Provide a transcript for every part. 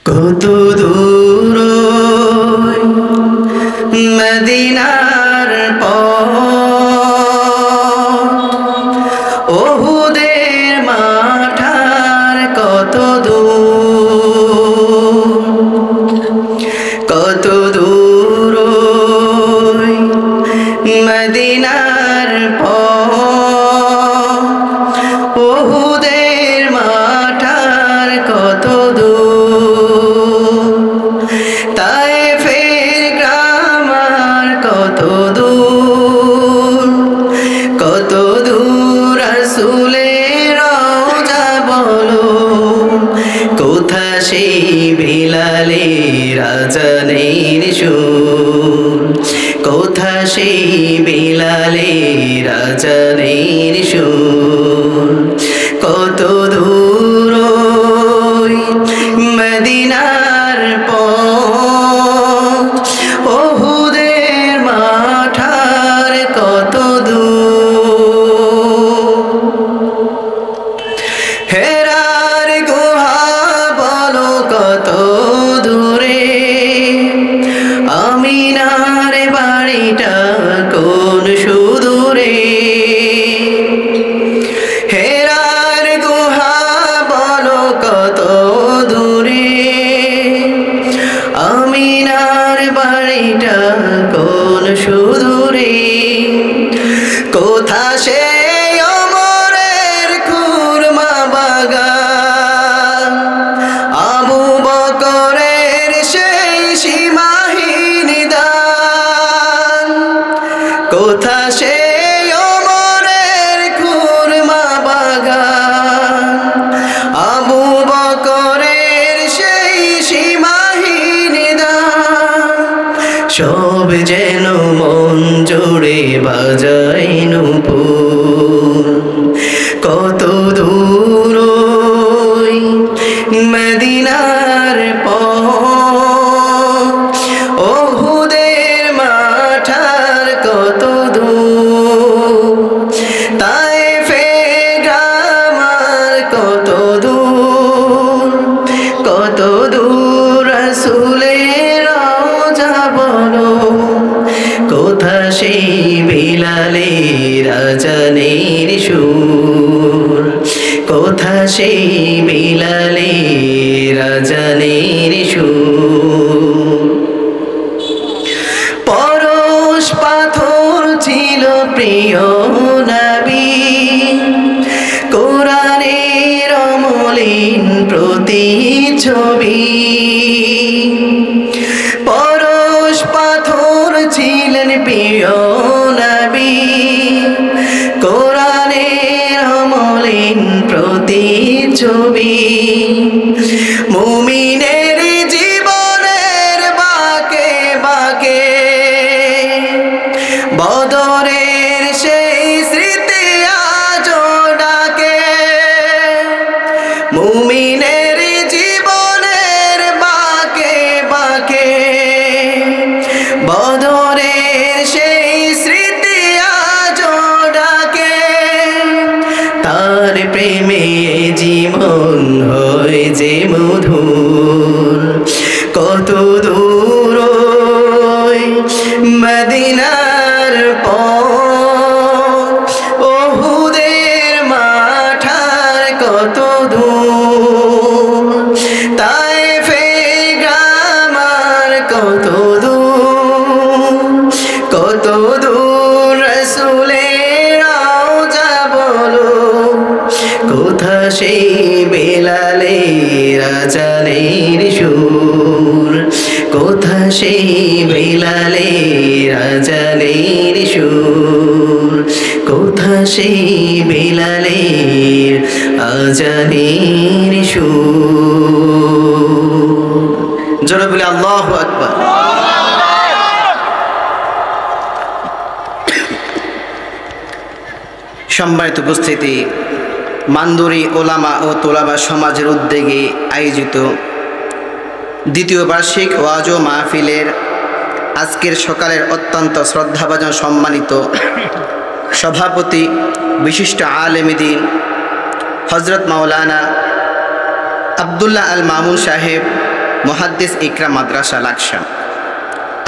কত দূর মদিনার পথ, ওহুদের মাঠার কত দূর, কত দূর মদিনার পথ, ওহুদের মাঠার কত দূর, তায়েফের গ্রাম আর কত দূর, কত দূর রাসূলের রওজা বলো, কোথা সেই বিলালের আযানের সুর, কোথা সেই বিলালের আযানের সুর, কত দূর মদিনার পথ, ওহুদের মাঠার কত দূর, হেরার গুহা বলো কত দূরে, আমিনার বাড়িটা কোন সুদূরে, হেরার গুহা বলো কত দূরে, আমিনার বাড়িটা কোন সুদূরে, কোথা সে ওমরের খুরমা বাগান, আবু বকরের সেই সীমাহীন দান, কোথা সে ওমরের খুরমা বাগান, আবু বকরের সেই সীমাহীন দান, সব যেন মন জুড়ে বাজায় নূপুর, কত দূর মদিনার পথ, ওহুদের মাঠার কত দূর, তায়েফের গ্রাম আর কত দূর, কত দূর রাসূলের রওজা বলো, কোথা সেই বিলালের আযানের সুর, কোথা সেই বিলালের আযানের সুর, পরশ পাথর ছিল প্রিয় নবী, কোরআনের অমলিন প্রতিচ্ছবি, পরশ পাথর ছিলেন প্রিয় নবী, কোরআনের অমলিন প্রতিচ্ছবি, মুমিনের জীবনের বাঁকে বাঁকে বদরের সেই স্মৃতি আজও ডাকে, মুমিনের জীবনের বাঁকে বাঁকে বদরের সেই স্মৃতি আজও ডাকে, তার প্রেমে জীবন হয় যে মধুর, কত দূর মদিনার পথ, ওহুদের মাঠার কত দূর, তায়েফের গ্রাম আর কত দূর, কত দূর রাসূলের রওজা বলো, কোথা সেই বিলালের আযানের সুর, কোথা সেই বিলালের আযানের সুর, কোথা সেই বিলালের আযানের সুর, জোরে বলে আল্লাহু আকবার। সম্মানিত উপস্থিতি, মানদুরি ওলামা ও তোলাবা সমাজের উদ্যোগে আয়োজিত দ্বিতীয় বার্ষিক ওয়াজ ও মাহফিলের আজকের সকালের অত্যন্ত শ্রদ্ধাভাজন সম্মানিত সভাপতি বিশিষ্ট আলেম দ্বীন হযরত মাওলানা আব্দুল্লাহ আল মামুন সাহেব মুহাদ্দিস ইকরা মাদ্রাসা লাকসাম।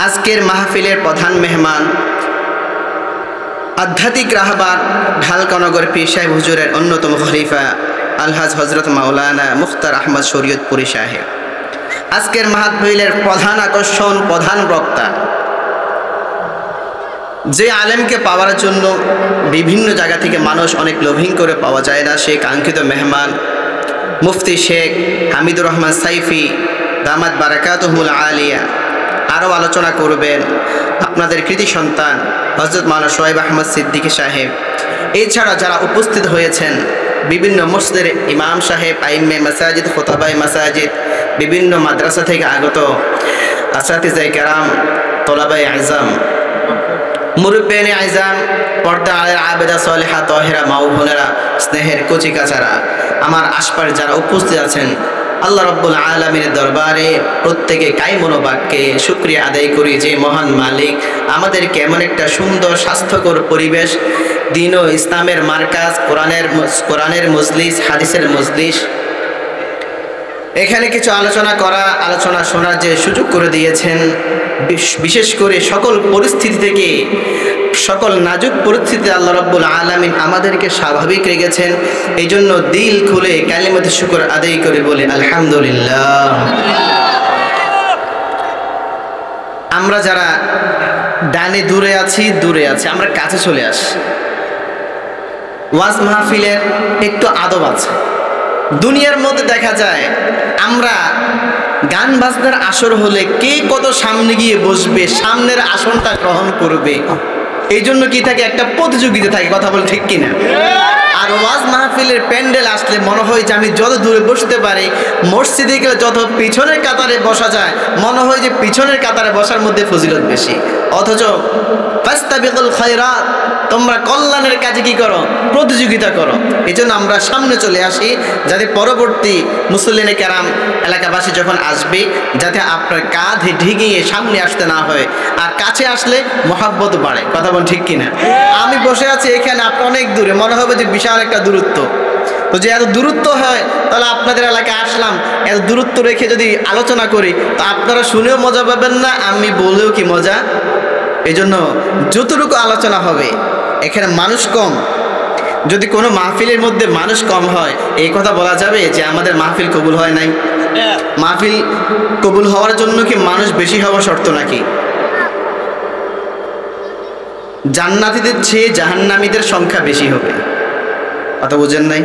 আজকের মাহফিলের প্রধান মেহমান আধ্যাত্মিক রাহবার ঢালকানগর পীর সাহেব হুজুরের অন্যতম খলিফা আলহাজ হজরত মাওলানা মুখতার আহমদ শরীয়তপুরী সাহেব। আজকের মাহফিলের প্রধান আকর্ষণ, প্রধান বক্তা, যে আলেমকে পাওয়ার জন্য বিভিন্ন জায়গা থেকে মানুষ অনেক লোভিং করে পাওয়া যায় না, সে কাঙ্ক্ষিত মেহমান মুফতি শেখ হামিদুর রহমান সাইফি দামাত বারাকাতুহুল আলিয়া। আরও আলোচনা করবেন আপনাদের কৃতি সন্তান হজরত মাওলানা সোহাইব আহমদ সিদ্দিকী সাহেব। এছাড়া যারা উপস্থিত হয়েছেন বিভিন্ন মসজিদের ইমাম সাহেব, আইম্মে মাসাজিদ, খোতাবায়ে মাসাজিদ, বিভিন্ন মাদ্রাসা থেকে আগত আসাতিজায়ে কেরাম, তোলাবায়ে আজম, মুরব্বিয়ানে আজম, পর্দা আলের আবেদা সালেহা তাহেরা মা ও বোনেরা, স্নেহের কচি কাচারা, আমার আশপাশ যারা উপস্থিত আছেন, আল্লাহ রাব্বুল আলামিনের দরবারে প্রত্যেকে কায়মনোবাক্যে শুকরিয়া আদায় করি যে মহান মালিক আমাদেরকে এমন একটা সুন্দর স্বাস্থ্যকর পরিবেশ, দ্বীন ও ইসলামের মার্কাজ, কোরআনের মজলিস, হাদিসের মজলিস, এখানে কিছু আলোচনা শোনার যে সুযোগ করে দিয়েছেন। বিশেষ করে সকল পরিস্থিতি থেকে, সকল নাজুক পরিস্থিতিতে আল্লাহ রাব্বুল আলামিন আমাদেরকে স্বাভাবিক রেখেছেন। এই জন্য দিল খুলে কালিমাতে শুকর আদায় করে বলে আলহামদুলিল্লাহ। আমরা যারা ডানে দূরে আছি, আমরা কাছে চলে আসি। ওয়াজ মাহফিলের একটু আদব আছে। দুনিয়ার মধ্যে দেখা যায় আমরা গান বাজনার আসর হলে কে কত সামনে গিয়ে বসবে, সামনের আসনটা গ্রহণ করবে, এই জন্য কি থাকে, একটা প্রতিযোগিতা থাকে, কথা বল ঠিক কিনা? আর ওয়াজ মাহফিলের প্যান্ডেল আসলে মনে হয় যে আমি যত দূরে বসতে পারি, মসজিদে গেলে যত পিছনের কাতারে বসা যায়, মনে হয় যে পিছনের কাতারে বসার মধ্যে ফজিলত বেশি। অথচ ফাস্তাবিকুল খায়রাত, তোমরা কল্যাণের কাজে কি করো, প্রতিযোগিতা করো। এই জন্য আমরা সামনে চলে আসি, যাতে পরবর্তী মুসল্লিনে কেরাম এলাকাবাসী যখন আসবে, যাতে আপনার কাঁধে ঢিগিয়ে সামনে আসতে না হয়, আর কাছে আসলে মহাব্বত বাড়ে, কথা বল ঠিক কিনা? আমি বসে আছি এখানে, আপনি অনেক দূরে, মনে হবে যে বিশাল একটা দূরত্ব। তো যে এত দূরত্ব হয়, তাহলে আপনাদের এলাকায় আসলাম, এত দূরত্ব রেখে যদি আলোচনা করি, তো আপনারা শুনেও মজা পাবেন না, আমি বলেও কি মজা। এই জন্য যতটুকু আলোচনা হবে, এখানে মানুষ কম, যদি কোনো মাহফিলের মধ্যে মানুষ কম হয়, এই কথা বলা যাবে যে আমাদের মাহফিল কবুল হয় নাই? মাহফিল কবুল হওয়ার জন্য কি মানুষ বেশি হওয়া শর্ত নাকি? জান্নাতীদের চেয়ে জাহান্নামীদের সংখ্যা বেশি হবে, কথা বুঝেন নাই?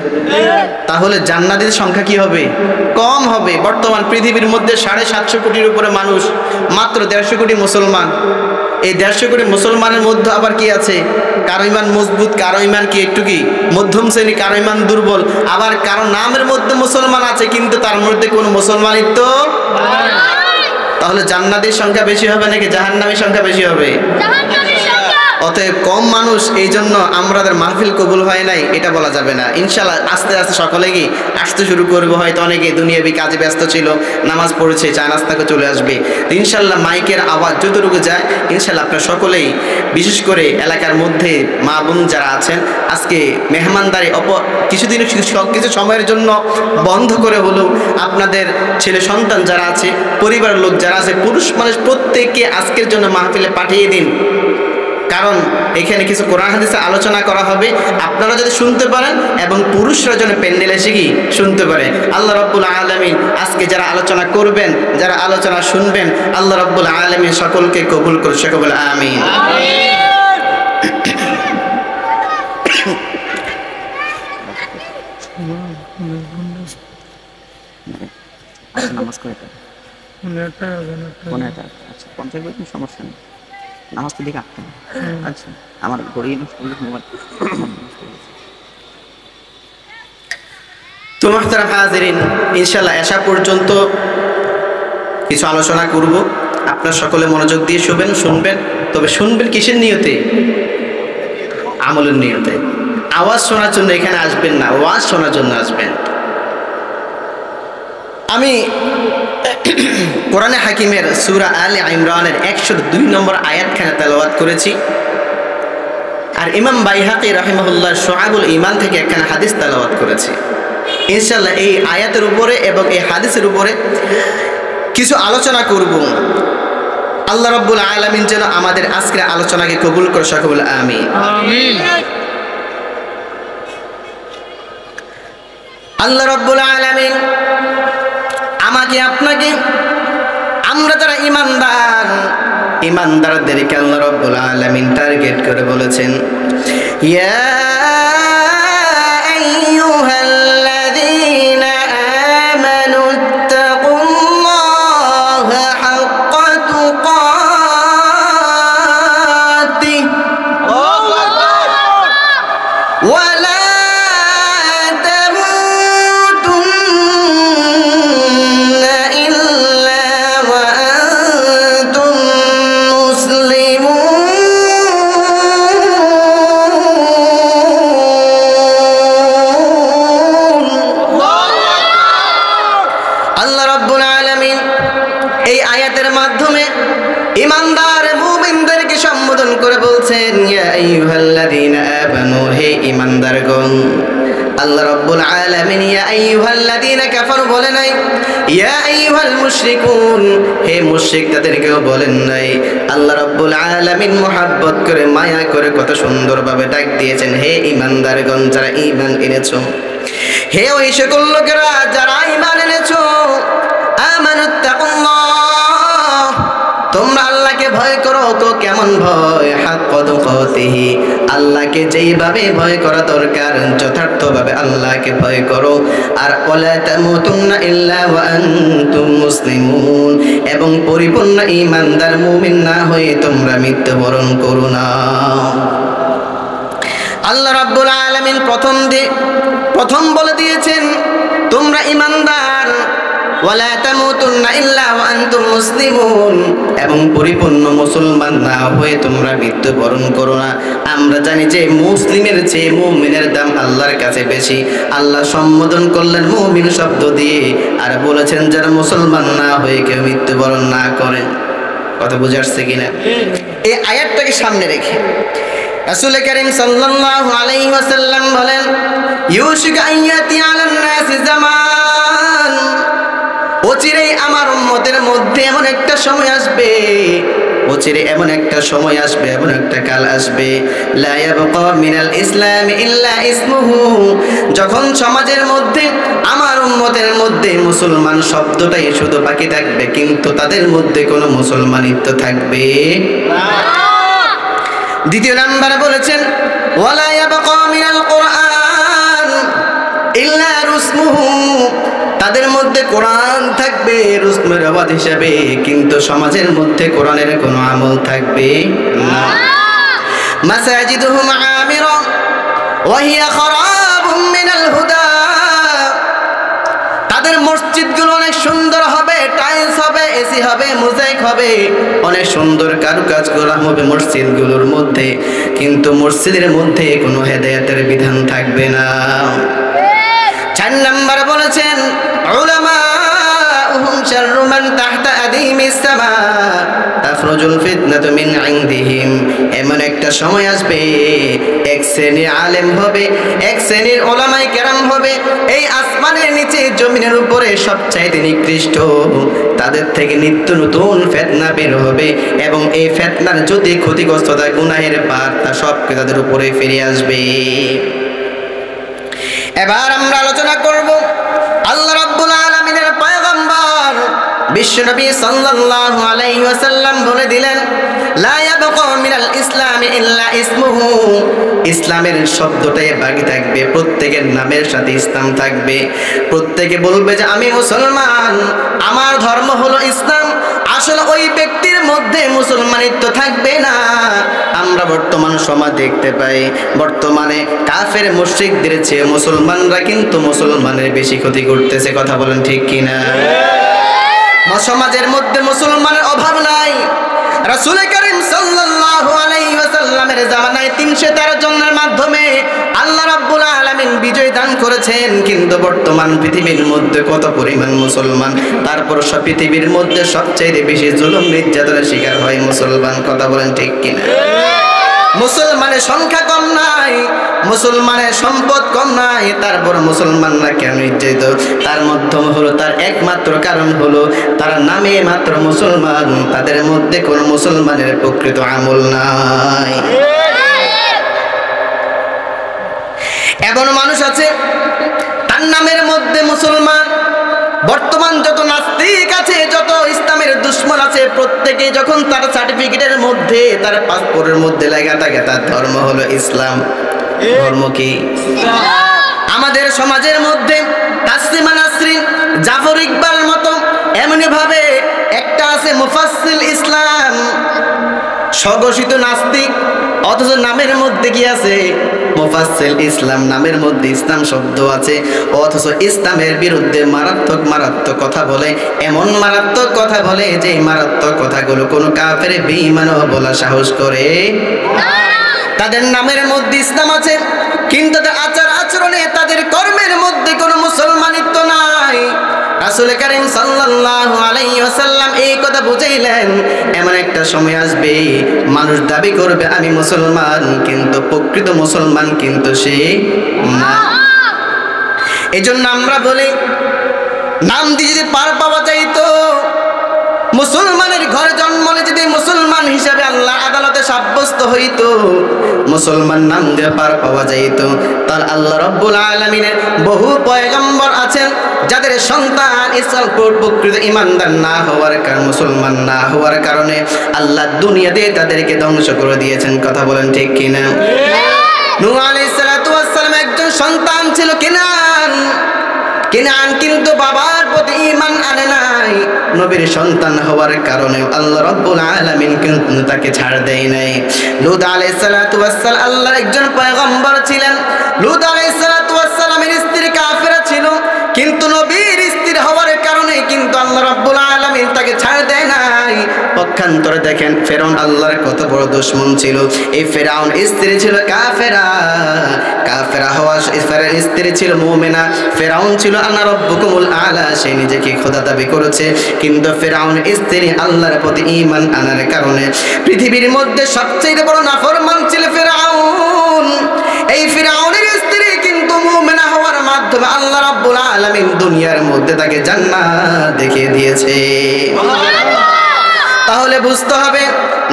তাহলে জান্নাতীর সংখ্যা কি হবে? কম হবে। বর্তমান পৃথিবীর মধ্যে 750 কোটির উপরে মানুষ, মাত্র 150 কোটি মুসলমান। এই 150 কোটি মুসলমানের মধ্যে আবার কি আছে, কারো ইমান মজবুত, কারো ইমান কি একটু কি মধ্যম শ্রেণী, কারো ইমান দুর্বল, আবার কারো নামের মধ্যে মুসলমান আছে কিন্তু তার মধ্যে কোনো মুসলমানিত্ব। তাহলে জান্নাতীর সংখ্যা বেশি হবে নাকি জাহান্নামীর সংখ্যা বেশি হবে? অতএব কম মানুষ, এই জন্য আমাদের মাহফিল কবুল হয় নাই এটা বলা যাবে না। ইনশাল্লাহ আস্তে আস্তে সকলে কি আসতে শুরু করবো। হয়তো অনেকে দুনিয়াবি কাজে ব্যস্ত ছিল, নামাজ পড়েছে, চা নাস্তাকে চলে আসবে। ইনশাল্লাহ মাইকের আওয়াজ যতটুকু যায়, ইনশাল্লাহ আপনারা সকলেই, বিশেষ করে এলাকার মধ্যে মা বোন যারা আছেন, আজকে মেহমানদারি কিছু সময়ের জন্য বন্ধ করে হলেও আপনাদের ছেলে সন্তান যারা আছে, পরিবারের লোক যারা আছে, পুরুষ মানুষ প্রত্যেককে আজকের জন্য মাহফিলে পাঠিয়ে দিন। কারণ এখানে কিছু কোরআন হাদিসে আলোচনা করা হবে, আপনারা যদি শুনতে পারেন এবং পুরুষরা যেন প্যান্ডেলে এসে কি শুনতে পারে। আল্লাহ রাব্বুল আলামিন আজকে যারা আলোচনা করবেন, যারা আলোচনা শুনবেন, আল্লাহ রাব্বুল আলামিন সকলকে কবুল করুন, সকল আমিন। নামাজ করে আচ্ছা 50 সমস্যা নেই, নামাজ তো দিকে আঁকতে। আচ্ছা আমার ঘড়ি তো মুহতারাম হাজিরিন, ইনশাআল্লাহ এশা পর্যন্ত কিছু আলোচনা করব। আপনারা সকলে মনোযোগ দিয়ে শুনবেন। তবে শুনবেন কিসের নিয়তে? আমলের নিয়তে। আওয়াজ শোনার জন্য এখানে আসবেন না, ওয়াজ শোনার জন্য আসবেন। আমি কোরআনে হাকিমের সূরা আলে ইমরানের 102 নম্বর আয়াতখানে তেলাওয়াত করেছি। আর ইমাম বাইহাকি রাহিমাহুল্লাহ শুআবুল ঈমান থেকে একখানা হাদিস তেলাওয়াত করেছি। ইনশাআল্লাহ এই আয়াতের উপরে এবং এই হাদিসের উপরে কিছু আলোচনা করব। আল্লাহ রাব্বুল আলামিন যেন আমাদের আজকের আলোচনাকে কবুল করে সকল আমিন। আমিন। আল্লাহ রাব্বুল আলামিন আমাকে আপনাকে, আমরা যারা ঈমানদার, ঈমানদারদেরকে আল্লাহ রাব্বুল আলামিন টার্গেট করে বলেছেন, ইয়া আইয়ুহাল্লাযীনা আমানু ইত্তাকুল্লাহা হাক্কা তুকাতিহি ওয়া লা ঈমানদার মুমিনদেরকে সম্বোধন করে বলছেন, ইয়া আইয়ুহাল্লাযীনা আমানু, হে ঈমানদারগণ। আল্লাহ রাব্বুল আলামিন ইয়া আইয়ুহাল্লাযীনা কাফারু বলে নাই, ইয়া আইয়ুহাল মুশরিকুন, হে মুশরিক তাদেরকেও বলেন নাই। আল্লাহ রাব্বুল আলামিন মুহাব্বত করে মায়া করে কত সুন্দরভাবে ডাক দিয়েছেন, হে ঈমানদারগণ যারা ঈমান এনেছো, হে ওই সকল লোকেরা যারা ঈমান এনেছো, আমানুত্তাকুল্লাহ, তোমরা আল্লাহকে ভয় করো। তো কেমন ভয়? হাক্কা তুকাতিহি, আল্লাহকে যেইভাবে ভয় করা দরকার যথার্থভাবে আল্লাহকে ভয় করো। আর ওয়ালা তামুতুন্না ইল্লা ওয়া আনতুম মুসলিমুন, এবং পরিপূর্ণ ঈমানদার মুমিন না হয়ে তোমরা মৃত্যুবরণ করো না। আল্লাহ রাব্বুল আলামিন প্রথম বলে দিয়েছেন তোমরা ঈমানদার, ওয়ালা তামুতুন্না ইল্লা ওয়া আনতুম মুসলিমুন, এবং পরিপূর্ণ মুসলমান না হয়ে তোমরা মৃত্যুবরণ করো না। আমরা জানি যে মুসলিমের চেয়ে মুমিনের দাম আল্লাহর কাছে বেশি। আল্লাহ সম্বোধন করলেন মুমিন শব্দ দিয়ে, আর বলেছেন যারা মুসলমান না হয়ে কেউ মৃত্যুবরণ না করে। কথা বুঝে আসছে কিনা? এই আয়াতটাকে সামনে রেখে রাসূল কারীম সাল্লাল্লাহু আলাইহি ওয়াসাল্লাম বলেন, ইউশিকু আন ইয়াতি আলান নাসি জামান, অচিরেই আমার উম্মতের মধ্যে এমন একটা সময় আসবে, অচিরে এমন একটা সময় আসবে, এমন একটা কাল আসবে, লা ইয়াবকা মিনাল ইসলাম ইল্লা ইসমুহু, যখন সমাজের মধ্যে আমার উম্মতের মধ্যে মুসলমান শব্দটাই শুধু বাকি থাকবে, কিন্তু তাদের মধ্যে কোনো মুসলমানিত্ব থাকবে না। দ্বিতীয় নাম্বারে বলেছেন, ওয়ালা ইয়াবকা মিনাল কুরআন ইল্লা রুসমুহু, তাদের মধ্যে কোরআন থাকবে রুসমের আবাদ হিসাবে, কিন্তু সমাজের মধ্যে কোরআনের কোনো আমল থাকবে না। মাসাজিদুহুম আমিরা ওয়া হিয়া খারাবুম মিনাল হুদা, তাদের মসজিদগুলো অনেক সুন্দর হবে, টাইলস হবে, এসি হবে, মোজাইক হবে, অনেক সুন্দর কারুকাজ করা হবে মসজিদগুলোর মধ্যে, কিন্তু মসজিদের মধ্যে কোনো হেদায়েতের বিধান থাকবে না। 4 নাম্বার বলেছেন, উলামাউহুম শাররু মান তাহতা আদিমিস সামা তাখরুজুল ফিতনাতু মিন ইনদিহিম, এমন একটা সময় আসবে এক শ্রেণীর আলেম হবে, এক শ্রেণীর উলামায়ে কেরাম হবে, এই আসমানের নিচে জমিনের উপরে সবচাইতে নিকৃষ্ট, তাদের থেকে নিত্য নতুন ফিতনা বের হবে, এবং এই ফিতনার যদি ক্ষতিগ্রস্ততা গুনাহের পার তা সব তাদের উপরে ফিরে আসবে। এবার আমরা আলোচনা করব আল্লাহ রাব্বুল আলামিনের পয়গম্বর বিশ্বনবী সাল্লাল্লাহু আলাইহি ওয়াসাল্লাম বলে দিলেন, লা ইয়াবকা মিনাল ইসলামি ইল্লা ইসমুহু, ইসলামের শব্দটাই বাকি থাকবে, প্রত্যেকের নামের সাথে ইসলাম থাকবে, প্রত্যেকে বলবে যে আমি মুসলমান, আমার ধর্ম হলো ইসলাম। আসলে ওই ব্যক্তির মধ্যে মুসলমানিত্ব থাকবে না। আমরা বর্তমান সমাজ দেখতে পাই, বর্তমানে কাফের মুশরিকদের চেয়ে মুসলমানরা কিন্তু মুসলমানের বেশি ক্ষতি করতেছে। কথা বলেন ঠিক কিনা? সমাজের মধ্যে মুসলমানের অভাব নাই। রাসূল কারীম সাল্লাল্লাহু আলাইহি ওয়াসাল্লামের জামানায় 313 জনের মাধ্যমে আল্লাহ রাব্বুল আলামিন বিজয় দান করেছেন, কিন্তু বর্তমান পৃথিবীর মধ্যে কত পরিমাণ মুসলমান, তারপর সব পৃথিবীর মধ্যে সবচেয়ে বেশি জুলুম নির্যাতনের শিকার হয় মুসলমান। কথা বলেন ঠিক কিনা? মুসলমানের সংখ্যা কম নাই, মুসলমানের সম্পদ কম নাই, তারপর মুসলমানরা কেন নির্যাতিত? তার মাধ্যম হলো, তার একমাত্র কারণ হলো তারা নামে মাত্র মুসলমান, তাদের মধ্যে কোন মুসলমানের প্রকৃত আমল নাই। এমন মানুষ আছে তার নামের মধ্যে মুসলমান। বর্তমান যত নাস্তিক আছে, যত ইসলামের দুশ্মন আছে, প্রত্যেকে যখন তার সার্টিফিকেটের মধ্যে, তার পাসপোর্টের মধ্যে লেখা থাকে তার ধর্ম হলো ইসলাম। ধর্ম কি? আমাদের সমাজের মধ্যে তাসলিমা নাসরিন, জাফর ইকবাল মতো এমনি ভাবে একটা আছে মুফাসসিল ইসলাম, স্বঘোষিত নাস্তিক, অথচ নামের মধ্যে কি আছে? মুফাসসিল ইসলাম। নামের মধ্যে ইসলাম শব্দ আছে, অথচ ইসলামের বিরুদ্ধে মারাত্মক মারাত্মক কথা বলে। এমন মারাত্মক কথা বলে যে মারাত্মক কথাগুলো কোনো কাফের বেঈমানও বলা সাহস করে না। তাদের নামের মধ্যে ইসলাম আছে, কিন্তু তাদের আচার আচরণে, তাদের কর্মের মধ্যে কোনো মুসলমানিত্ব নাই। রাসূল কারীম সাল্লাল্লাহু আলাইহি ওয়াসাল্লাম এই কথা বুঝাইলেন, এমন একটা সময় আসবে মানুষ দাবি করবে আমি মুসলমান, কিন্তু প্রকৃত মুসলমান কিন্তু সে না। এজন্য আমরা বলি, নাম দিয়ে যদি পার পাওয়া যাইতো, মুসলমানের ঘরে জন্ম নিয়ে যদি মুসলমান হিসাবে আল্লাহ আদালতে সাব্যস্ত হইতো, মুসলমান নাম দিয়ে পার পাওয়া যাইত, তার আল্লাহ রাব্বুল আলামিনের বহু পয়গম্বর আছেন যাদের সন্তান ইসলাম প্রকৃত ঈমানদার না হওয়ার কারণে, মুসলমান না হওয়ার কারণে আল্লাহ দুনিয়াতে তাদেরকে ধ্বংস করে দিয়েছেন। কথা বলেন ঠিক কিনা? নূহ আলাইহিস সালাতু ওয়াস সালাম একজন সন্তান ছিল কিনান। কিনান কিন্তু বাবার প্রতি ঈমান আনে নাই। নবীর সন্তান হওয়ার কারণে আল্লাহ রাব্বুল আলামিন কিন্তু তাকে ছাড় দেয় নাই। লূত আলাইহিস সালাতু ওয়াস সালাম আল্লাহর একজন পয়গম্বর ছিলেন। লূত আলাইহিস সালাতু ওয়াস সালামের স্ত্রী কাফেরা ছিল, কিন্তু নবীর স্ত্রী হওয়ার কারণে কিন্তু আল্লাহ রাব্বুল আলামিন তাকে ছাড় দেয় নাই। পক্ষান্তরে দেখেন ফেরাউন আল্লাহর কত বড় দুশমন ছিল। এই ফেরাউন স্ত্রী ছিল কাফেরা, কাফেরা হওয়া ফেরাউন স্ত্রী ছিল মুমিনা। ফেরাউন ছিল আনা রাব্বুকুমুল আলা, সে নিজেকে খোদা দাবি করেছে, কিন্তু ফেরাউন স্ত্রী আল্লাহর প্রতি ঈমান আনার কারণে পৃথিবীর মধ্যে সবচেয়ে বড় নাফরমান ছিল ফেরাউন। এই ফেরাউনের স্ত্রী কিন্তু মুমিনা হওয়ার মাধ্যমে আল্লাহ রাব্বুল আলামিন দুনিয়ার মধ্যে তাকে জান্নাত দেখিয়ে দিয়েছে। তাহলে বুঝতে হবে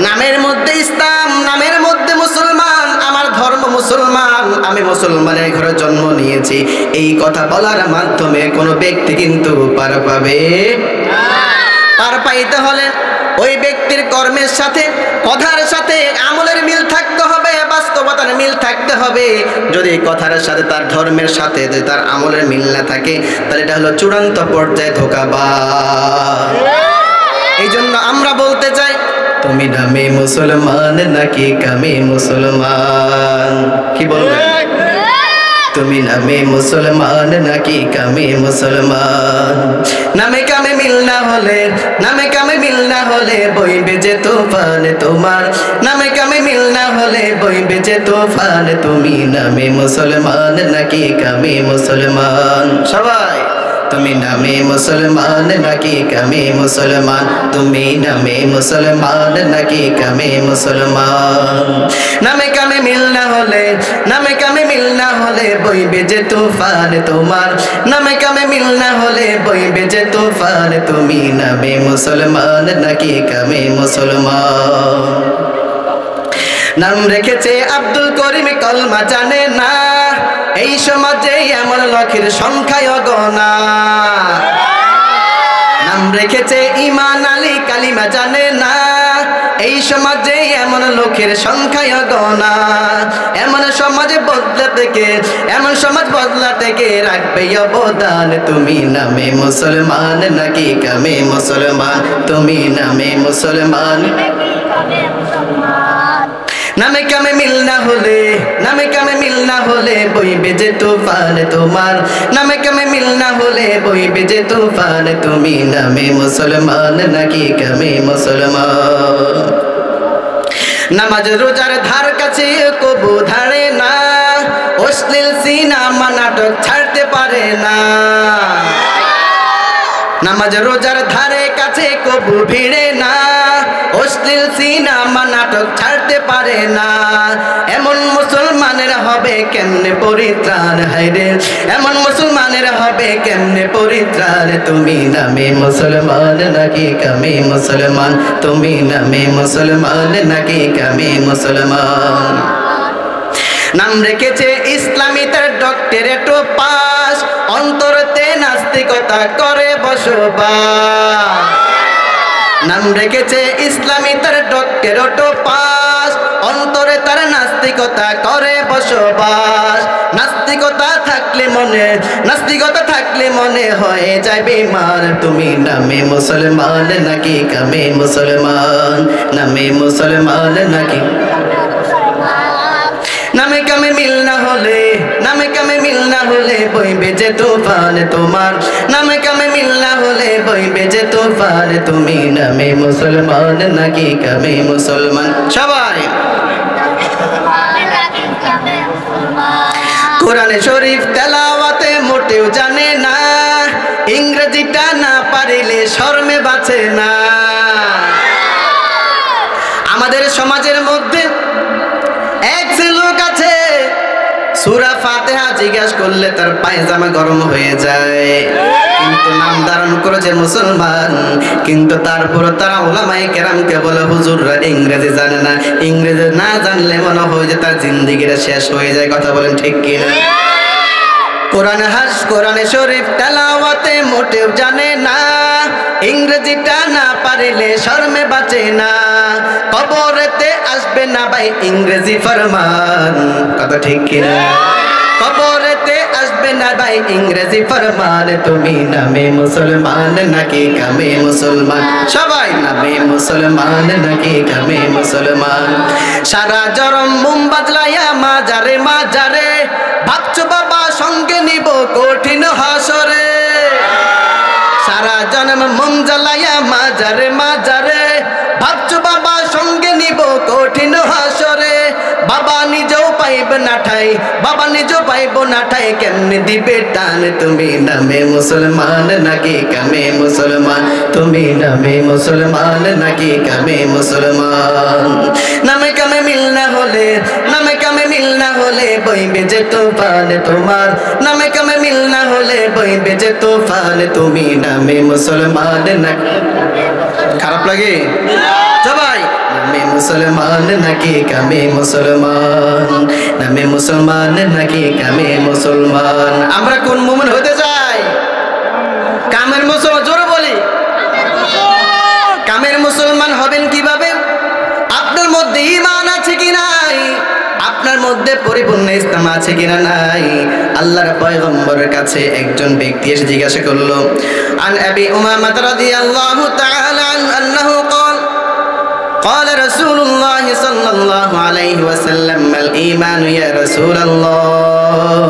নামের মধ্যে ইসলাম, নামের মধ্যে মুসলমান, আমার ধর্ম মুসলমান, আমি মুসলমানের ঘরে জন্ম নিয়েছি, এই কথা বলার মাধ্যমে কোনো ব্যক্তি কিন্তু পার পাবে না। পার পাইতে হলে ওই ব্যক্তির কর্মের সাথে, কথার সাথে, আমলের মিল থাকতে হবে, বাস্তবতার মিল থাকতে হবে। যদি কথার সাথে, তার ধর্মের সাথে যদি তার আমলের মিল না থাকে, তাহলে এটা হলো চূড়ান্ত পর্যায়ে ধোঁকাবাজ। এই জন্য আমরা বলতে চাই, তুমি নামে মুসলমান নাকি কামে মুসলমান? কি বলবেন? তুমি নামে মুসলমান নাকি কামে মুসলমান? নামে কামে মিল না হলে, নামে কামে মিল না হলে বইবে যে তুফান তোমার। নামে কামে মিল না হলে বইবে যে তুফান। তুমি নামে মুসলমান নাকি কামে মুসলমান? সবাই তুমি নামে মুসলমান নাকি কামে মুসলমান? তুমি নামে মুসলমান নাকি কামে মুসলমান? নামে কামে মিল না হলে, নামে কামে মিল না হলে বইবে যে তুফান তোমার। নামে কামে মিল না হলে বইবে যে তুফান। তুমি নামে মুসলমান নাকি কামে মুসলমান? নাম রেখেছে আব্দুল করিম, কলমা জানে না, এই সমাজে এমন লোকের সংখ্যায় অগণা। নাম রেখেছে ইমান আলী, কালিমা জানে না, এই সমাজে এমন লোকের সংখ্যায় অগণা। এমন সমাজ বদলাতে কে, এমন সমাজ বদলাতে কে রাখবে অবদান? তুমি নামে মুসলমান নাকি কামে মুসলমান? তুমি নামে মুসলমান, নামে কামে মিল না হলে, নামে কামে মিল না হলে বইবে যে তুফান তোমার। নামে কামে মিল না হলে বইবে যে তুফান। তুমি নামে মুসলমান নাকি কামে মুসলমান? নামাজ রোজার ধার কাছে কবু ধারে না, অশ্লীল সিনেমা নাটক ছাড়তে পারে না। নামাজ রোজার ধারে কাছে কবু ভিড়ে না, অশ্লীল সিনেমা নাটক ছাড়তে পারে না। এমন মুসলমানের হবে কেমনে পরিত্রাণ, হায়রে এমন মুসলমানের হবে কেমনে পরিত্রাণ। তুমি নামে মুসলমান নাকি কামে মুসলমান, তুমি নামে মুসলমান নাকি কামে মুসলমান। নাম রেখেছে ইসলামী তার ডক্টরেট পাস, অন্তরতে নাস্তিকতা করে বসবাস। নাম রেখেছে ইসলামী তার ডক্টরেট পাস, অন্তরে তার নাস্তিকতা করে বসবাস। নাস্তিকতা থাকলে মনে হয়ে যায় বেমার। তুমি নামে মুসলমান নাকি কামে মুসলমান, নামে মুসলমান নাকি নামে কামে মিল না হলে, নামে কামে মিল না হলে বইবে যে তুফান তোমার, নামে কামে মিল না হলে বইবে যে তুফান। তুমি নামে মুসলমান নাকি কামে মুসলমান। সবাই কোরআনে শরীফ তেলাওয়াতে মোটেও জানে না, ইংরেজিটা না পারিলে শরমে বাঁচে না। আমাদের সমাজের মধ্যে এক লোক আছে, সূরা ফাতিহা জিজ্ঞাসা করলে তার পায়জামা গরম হয়ে যায়, কিন্তু নাম ধারণ করেছে মুসলমান, কিন্তু তারপর তারা উলামায়ে কেরামকে বলে হুজুররা ইংরেজি জানে না, ইংরেজি না জানলে মনে হয় যে তার জিন্দেগিটা শেষ হয়ে যায়। কথা বলেন ঠিক কিনা? কোরআনে শরীফ তেলাওয়াতে মোটেও জানে না, ইংরেজিটা না পারিলে শরমে বাঁচে না। কবরেতে আসবে না ভাই ইংরেজি ফরমান, কথা ঠিক কিনা? কবরেতে আসবে না ভাই ইংরেজি ফরমান। তুমি নামে মুসলমান নাকি কামে মুসলমান। সবাই নামে মুসলমান নাকি কামে মুসলমান। সারা জরম মুম্বাদ লাইয়া মাজারে মাজারে, ভাবছো বাবা সঙ্গে নিব কঠিন হাসরে। সারা জন্ম মন জ্বালাইয়া মাজারে মাজারে, ভাবছো বাবা সঙ্গে নিব কঠিন হাসরে। বাবা নিজেও পাইব না ঠাই, বাবা নিজেও পাইব না ঠাই, কেমনে দিবে টান। তুমি নামে মুসলমান নাকি কামে মুসলমান, তুমি নামে মুসলমান নাকি কামে মুসলমান। নামে কামে মিল না হলে, নামে কামে মিল না হলে বইবে যে তুফান তোমার, নামে কামে মিল না হলে বইবে যে তুফান। তুমি নামে মুসলমান নাকি, খারাপ লাগে সবাই? নামে মুসলমান নাকি কামে মুসলমান, নামে মুসলমান নাকি কামে মুসলমান। আমরা কোন মুমিন হতে চাই? কামের মুসলমান। জোরে বলি, কামের মুসলমান হবেন কিভাবে? আপনার মধ্যে ঈমান আছে কি নাই, আপনার মধ্যে পরিপূর্ণ ইসলাম আছে কিনা নাই। আল্লাহর পয়গম্বরের কাছে একজন ব্যক্তি এসে জিজ্ঞাসা করলো, আন আবি উমামা রাদিয়াল্লাহু তাআলা আনহু قال رسول الله صلى الله عليه وسلم ما الإيمان يا رسول الله।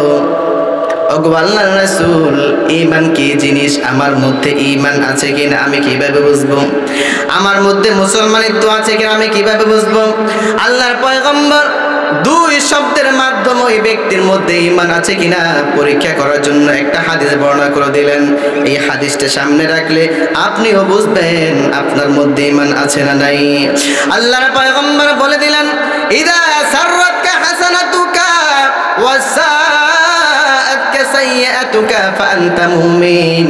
ওগো আল্লাহর রাসূল, ঈমান কি জিনিস? আমার মধ্যে ঈমান আছে কিনা আমি কিভাবে বুঝবো? আমার মধ্যে মুসলমানিত্ব আছে কিনা আমি কিভাবে বুঝবো? আল্লাহর পয়গম্বর দুই শব্দের মাধ্যমে ওই ব্যক্তির মধ্যে ঈমান আছে কিনা পরীক্ষা করার জন্য একটা হাদিস বর্ণনা করে দিলেন। এই হাদিসটা সামনে রাখলে আপনিও বুঝবেন আপনার মধ্যে ঈমান আছে না নাই। আল্লাহর পয়গম্বর বলে দিলেন, ইদা সাররাতকা হাসানাতুকা ওয়াসাআতকা সাইয়্যাতুকা ফাআনতা মুমিন।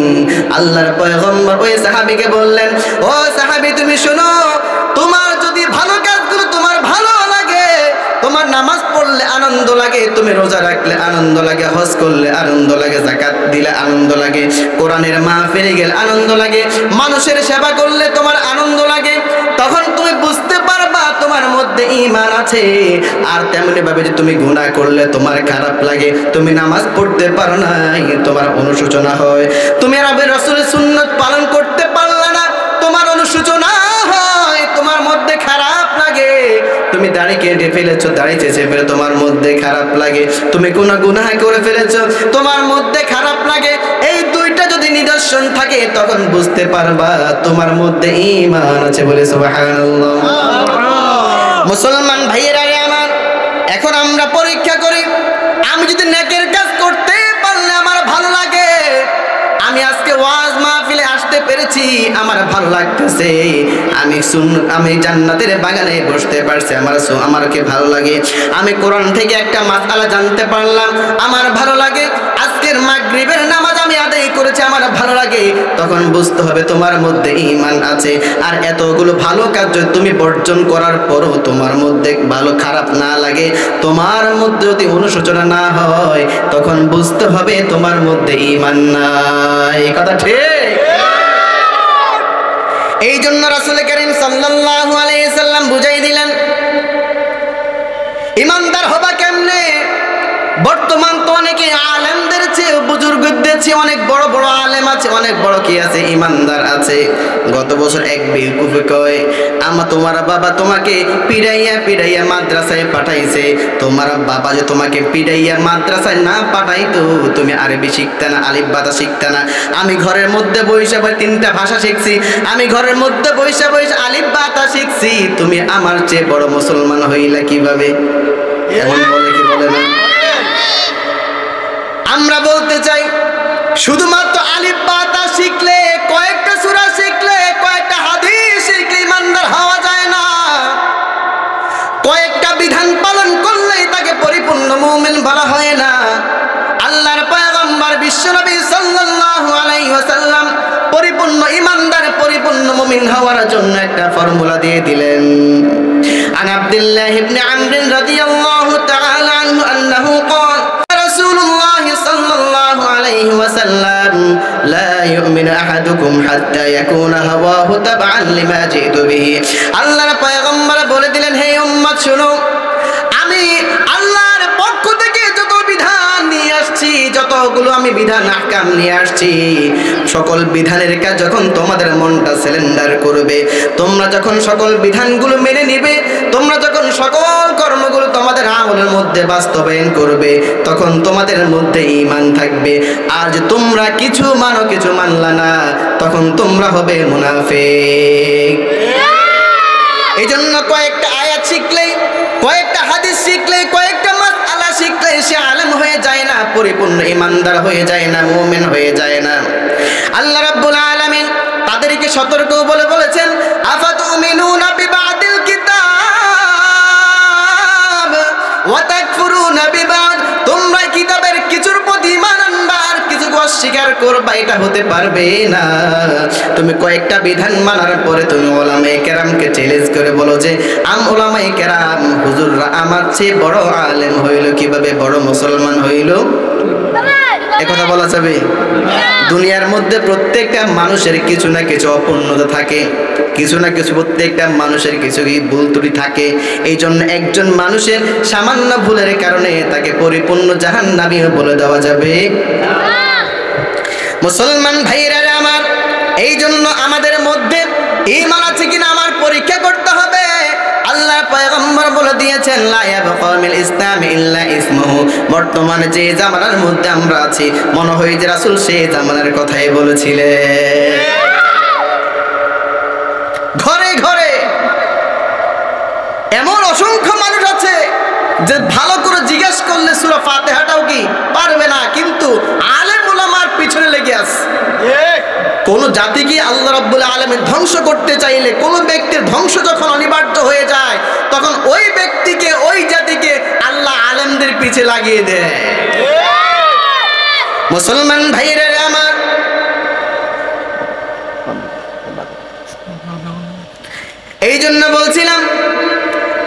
আল্লাহর পয়গম্বর ওই সাহাবীকে বললেন, ও সাহাবী তুমি শোনো, তোমার যদি ভালো কাজগুলো তোমার ভালো লাগে, তোমার নামাজ পড়লে আনন্দ লাগে, তুমি রোজা রাখলে আনন্দ লাগে, হজ করলে আনন্দ লাগে, যাকাত দিলে আনন্দ লাগে, কোরআনের মাহফিলে গেলে আনন্দ লাগে, মানুষের সেবা করলে তোমার আনন্দ লাগে, তখন তুমি বুঝতে পারবা তোমার মধ্যে ঈমান আছে। আর তেমনি ভাবে যে তুমি গুনাহ করলে তোমার খারাপ লাগে, তুমি নামাজ পড়তে পারো নাই, তোমার অনুশোচনা হয়, তুমি রাসূলের সুন্নাত পালন করতে পারলে না, তোমার অনুশোচনা হয়, তোমার মধ্যে খারাপ লাগে, তুমি দাড়ি কেটে ফেলেছো, দাড়ি চেঁচে ফেলে তোমার মধ্যে খারাপ লাগে, তুমি কোনো গুনাহ করে ফেলেছো, তোমার মধ্যে খারাপ লাগে। এই দুইটা যদি নিদর্শন থাকে তখন বুঝতে পারবা তোমার মধ্যে ঈমান আছে। বলে সুবহানাল্লাহ। মুসলমান ভাইয়েরা আমার, এখন আমরা পরীক্ষা করি, আমি যদি নেকের কাজ করতে পারলে আমার ভালো লাগে, আমি আজকে ওয়াজ মাহফিলে আসতে পেরেছি, আমার ভালো লাগতেছে, আমি জান্নাতের বাগানে বসতে পারছি, আমারকে ভালো লাগে। আমি কোরআন থেকে একটা মাসআলা জানতে পারলাম, আমার ভালো লাগে। আজকের মাগরিবের নামাজ আমি আদায় করেছি, আমার ভালো লাগে। তখন বুঝতে হবে তোমার মধ্যে ঈমান আছে। আর এতগুলো ভালো কাজ যদি তুমি বর্জন করার পরও তোমার মধ্যে ভালো খারাপ না লাগে, তোমার মধ্যে যদি অনুশোচনা না হয়, তখন বুঝতে হবে তোমার মধ্যে ঈমান নাই। কথা ঠিক? এই জন্য রাসূল করিম সাল্লাল্লাহু আলাইহি সাল্লাম বুঝাই দিলেন ঈমানদার হবা কেমনে। বর্তমান তো অনেকে আলেমদের চেয়ে, বুজুর্গদের চেয়ে অনেক বড় বড় আলেম আছে, অনেক বড় কি আছে, ঈমানদার আছে। গত বছর এক বেকুফে কয়, তোমার বাবা তোমাকে পিড়াইয়া মাদ্রাসায় পাঠাইছে, তোমার বাবা যে তোমাকে পিড়াইয়া মাদ্রাসায় না পাঠাইতো, তুমি আরবি শিখতে না, আলিফ বাতা শিখতে না। আমি ঘরের মধ্যে বইসা 3টা ভাষা শিখছি, আমি ঘরের মধ্যে বইসা আলিফ বাতা শিখছি, তুমি আমার চেয়ে বড় মুসলমান হইলা কিভাবে? এমন বলে কি বলে না? আমরা বলতে চাই শুধুমাত্র আলিফ বাতা শিখলে, কয়েকটা সূরা শিখলে, কয়েকটা হাদিস শিখলে ঈমানদার হওয়া যায় না। কয়েকটা বিধান পালন করলেই তাকে পরিপূর্ণ মুমিন বলা হয় না। আল্লাহর পয়গম্বর বিশ্বনবী সাল্লাল্লাহু আলাইহি ওয়াসাল্লাম পরিপূর্ণ ঈমানদার, পরিপূর্ণ মুমিন হওয়ার জন্য একটা ফর্মুলা দিয়ে দিলেন। আন আব্দুল্লাহ ইবনে আমর রাদিয়াল্লাহু তাআলা আনহু আন্নাহু ক্বাল রাসূলুল্লাহ সাল্লাল্লাহু আলাইহি ওয়াসাল্লাম লা ইউমিনু আহাদুকুম হাত্তা ইয়াকুনা হাওয়াহু তাবআন লিমা জিতু বিহি। আল্লাহর পয়গম্বর বলে দিলেন, হে উম্মত শুনো, আমি আল্লাহর পক্ষ থেকে যত বিধান নিয়ে আসছি, যতগুলো আমি বিধান আহকাম নিয়ে আসছি, সকল বিধানের কাজ যখন তোমাদের মনটা সিলিন্ডার করবে, তোমরা যখন সকল বিধানগুলো মেনে নিবে, তোমরা যখন সকল কর্মগুলো তোমাদের আমলের মধ্যে বাস্তবায়ন করবে, তখন তোমাদের মধ্যে ঈমান থাকবে। আর যে তোমরা কিছু মানো কিছু মানলা না, তখন তোমরা হবে মুনাফিক। এই জন্য কয়েকটা আয়াত শিখলে, কয়েকটা হাদিস শিখলে, কয়েকটা মাসআলা শিখলে সে আলেম হয়ে যায় না, পরিপূর্ণ ঈমানদার হয়ে যায় না, মুমিন হয়ে যায় না। আল্লাহ রাব্বুল আলামিন তাদেরকে সতর্ক বলে বলেছেন, আফাতুমিনুনা বিবাদিল কিতাব ওয়া তাকফুরুনা বিবাদ, তোমরা কিতাবের কিছুর প্রতি ঈমান আনবা আর কিছু অস্বীকার করবা, এটা হতে পারবে না। তুমি কয়েকটা বিধান মানার পরে তুমি উলামায়ে কেরামকে চ্যালেঞ্জ করে বলো যে উলামায়ে কেরাম হুজুররা আমার চেয়ে বড় আলেম হইল কিভাবে, বড় মুসলমান হইল? কথা বলা যাবে? দুনিয়ার মধ্যে প্রত্যেকটা মানুষের কিছু না কিছু অপূর্ণতা থাকে, কিছু না কিছু, প্রত্যেকটা মানুষের কিছু ভুল ত্রুটি থাকে। এই জন্য একজন মানুষের সামান্য ভুলের কারণে তাকে পরিপূর্ণ জাহান্নামীও বলে দেওয়া যাবে। মুসলমান ভাইরা আমার, এই জন্য আমাদের মধ্যে ঈমান আছে কিনা আমার পরীক্ষা করতে হবে। আল্লাহ পয়গম্বর বলে দিয়েছেন, লা ইয়াবকা মিল ইসলামি ইল্লা ইসমুহু। বর্তমানে যে জামানার মধ্যে আমরা আছি, মনে হয় যে রাসূল সেই জামানার কথাই বলেছিলেন। ঘরে ঘরে এমন অসংখ্য মানুষ আছে যে ভালো করে জিজ্ঞেস করলে সূরা ফাতিহাটাও কি পারবে না, কিন্তু আলেম উলামার পিছনে লেগে আছে। কোন জাতিকে আল্লাহ রাব্বুল আলামিন ধ্বংস করতে চাইলে, কোন ব্যক্তির ধ্বংস যখন অনিবার্য হয়ে যায়, তখন ওই ব্যক্তিকে, ওই জাতিকে আল্লাহ আলেমদের পিছে লাগিয়ে দেয়। মুসলমান ভাইরা আমার, এই জন্য বলছিলাম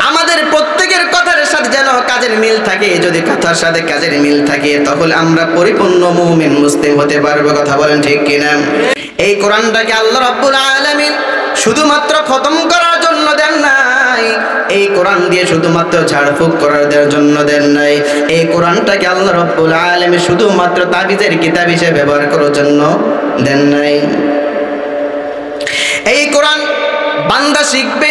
আমাদের প্রত্যেকের কথার সাথে যেন কাজের মিল থাকে। যদি কথার সাথে কাজের মিল থাকে, তাহলে আমরা পরিপূর্ণ মুমিন মুসলিম হতে পারবো। কথা বলেন ঠিক কিনা? এই কোরআনটাকে আল্লাহ রাব্বুল আলামিন শুধুমাত্র খতম করার জন্য দেন নাই, এই কোরআন দিয়ে শুধুমাত্র ঝাড়ফুঁক করার জন্য দেন নাই, এই কোরআনটাকে আল্লাহ রাব্বুল আলামিন শুধুমাত্র তাবিজের কিতাব হিসেবে ব্যবহার করার জন্য দেন নাই। এই কোরআন বান্দা শিখবে,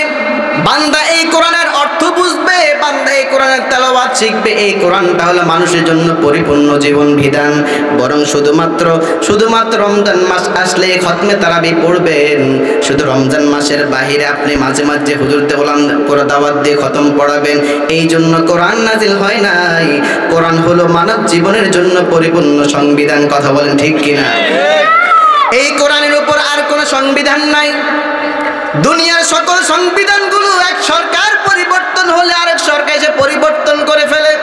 বান্দা এই কোরআনের অর্থ বুঝবে, বান্দা এই কোরআনের তেলাওয়াত শিখবে। এই কোরআনটা হলো মানুষের জন্য পরিপূর্ণ জীবন বিধান। বরং শুধুমাত্র রমজান মাস আসলে খতমে তারাবি পড়বেন, শুধু রমজান মাসের বাহিরে আপনি মাঝে মাঝে হুজুরদের ওলাম করে দাওয়াত দিয়ে খতম পড়াবেন, এই জন্য কোরআন নাজিল হয় নাই। কোরআন হলো মানব জীবনের জন্য পরিপূর্ণ সংবিধান। কথা বলেন ঠিক কিনা? এই কোরআনের উপর আর কোনো সংবিধান নাই। দুনিয়ার সকল সংবিধানগুলো এক সরকার পরিবর্তন হলে আরেক সরকার এসে পরিবর্তন করে ফেলে,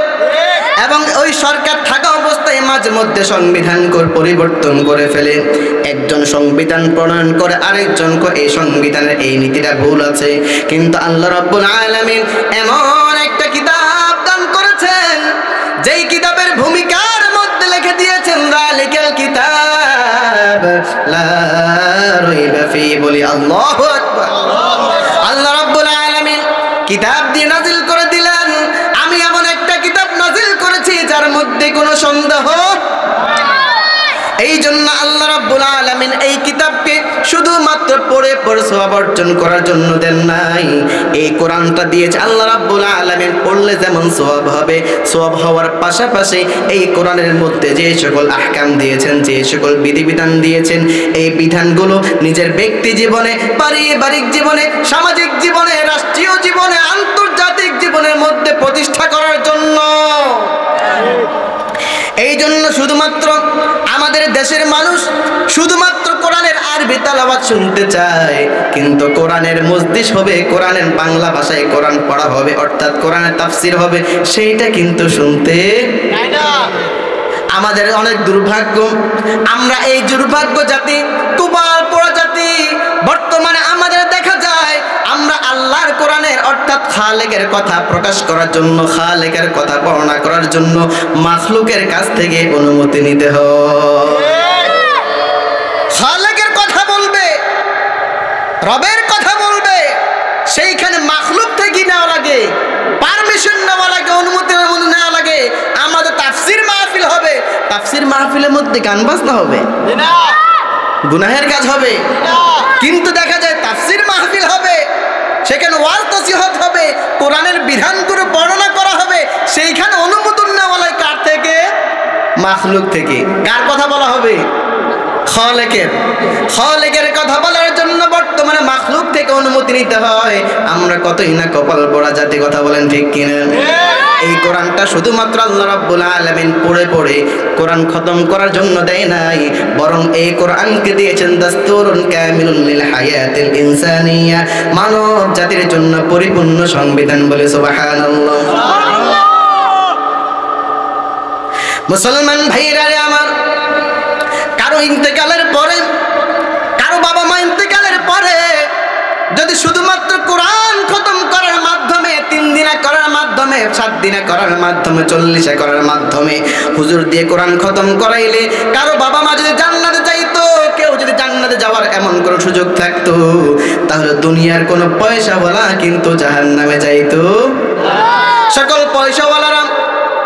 এবং ওই সরকার থাকা অবস্থায় মাঝে মধ্যে সংবিধান পরিবর্তন করে ফেলে। একজন সংবিধান প্রণয়ন করে আরেকজনকে এই সংবিধানের এই নীতিটা ভুল আছে, কিন্তু আল্লাহ রাব্বুল আলামিন এমন একটা কিতাব দান করেছেন যেই কিতাবের ভূমিকার মধ্যে লিখে দিয়েছেন যালিকাল কিতাব লা রাইবা ফি, বলি আল্লাহু আকবার। আল্লাহ রাব্বুল আলামিন কিতাব দিয়ে নাজিল করে দিলেন, আমি এমন একটা কিতাব নাজিল করেছি যার মধ্যে কোনো সন্দেহ। এই জন্য আল্লাহ রাব্বুল আলামিন এই কিতাবকে শুধুমাত্র পড়ে পড়ে সওয়াব অর্জন করার জন্য দেন নাই, এই কোরআনটা দিয়েছে আল্লাহ রাব্বুল আলামিন পড়লে যেমন সওয়াব হবে, সওয়াব হওয়ার পাশাপাশি এই কোরআনের মধ্যে যে সকল আহকাম দিয়েছেন, যে সকল বিধিবিধান দিয়েছেন, এই বিধানগুলো নিজের ব্যক্তি জীবনে, পারিবারিক জীবনে, সামাজিক জীবনে, রাষ্ট্রীয় জীবনে, আন্তর্জাতিক জীবনের মধ্যে প্রতিষ্ঠা করার জন্য। এই জন্য শুধুমাত্র আমাদের দেশের মানুষ শুধুমাত্র কোরআনের আরবি তেলাওয়াত শুনতে চায়, কিন্তু কোরআনের মজলিস হবে, কোরআনের বাংলা ভাষায় কোরআন পড়া হবে, অর্থাৎ কোরআনের তাফসীর হবে, সেইটা কিন্তু শুনতে চায় না। আমাদের অনেক দুর্ভাগ্য, আমরা এই দুর্ভাগ্য জাতি, কুবাল পড়া জাতি। বর্তমানে আমাদের দেখা যায় আমরা আল্লাহর কোরআনের অর্থাৎ খালেকের কথা প্রকাশ করার জন্য, খালেকের কথা বর্ণনা করার জন্য মাখলুকের কাছ থেকে অনুমতি নিতে হয়। খালেকের কথা বলবে, রবের কথা বলবে, সেইখানে মাখলুক থেকে নেওয়া লাগে, পারমিশন নেওয়া লাগে, অনুমতি নেওয়া লাগে। আমাদের তাফসীর মাহফিল হবে, তাফসীর মাহফিলের মধ্যে গান বাজনা হবে না, গুনাহের কাজ হবে। কিন্তু দেখা যায় তাফসীর মাহফিল হবে, সেখানে ওয়াজ নসিহত হবে, কোরআনের বিধানগুলো বর্ণনা করা হবে, সেইখানে অনুমোদন নেওয়া লাগে কার থেকে? মাখলুক থেকে। কার কথা বলা হবে? খালেকের। খালেকের কথা বলার জন্য বর্তমানে মাখলুক থেকে অনুমতি নিতে হয়। আমরা কতই না কপাল পড়া জাতি, কথা বলেন ঠিক কিনা? এই কোরআনটা শুধুমাত্র আল্লাহ রাব্বুল আলামিন পড়ে পড়ে কোরআন খতম করার জন্য দেয় নাই, বরং এই কোরআনকে দিয়েছেন দাস্তুরুন কামিলুন লিল হায়াতিল ইনসানিয়া, মানব জাতির জন্য পরিপূর্ণ সংবিধান, বলে সুবহানাল্লাহ। মুসলমান ভাইরা আমার, কারো ইন্তেকালের পরে, কারো বাবা মা ইন্তেকালের পরে যদি শুধুমাত্র কোরআন খতম করার মাধ্যমে, 3 দিনা করার মাধ্যমে, 7 দিনা করার মাধ্যমে, 40 করার মাধ্যমে, হুজুর দিয়ে কোরআন খতম করাইলে কারো বাবা মা যদি জান্নাতে যাইতো, কেউ যদি জান্নাতে যাওয়ার এমন কোনো সুযোগ থাকতো, তাহলে দুনিয়ার কোনো পয়সাওয়ালা কিন্তু জাহান্নামে যাইতো। সকল পয়সাওয়ালারা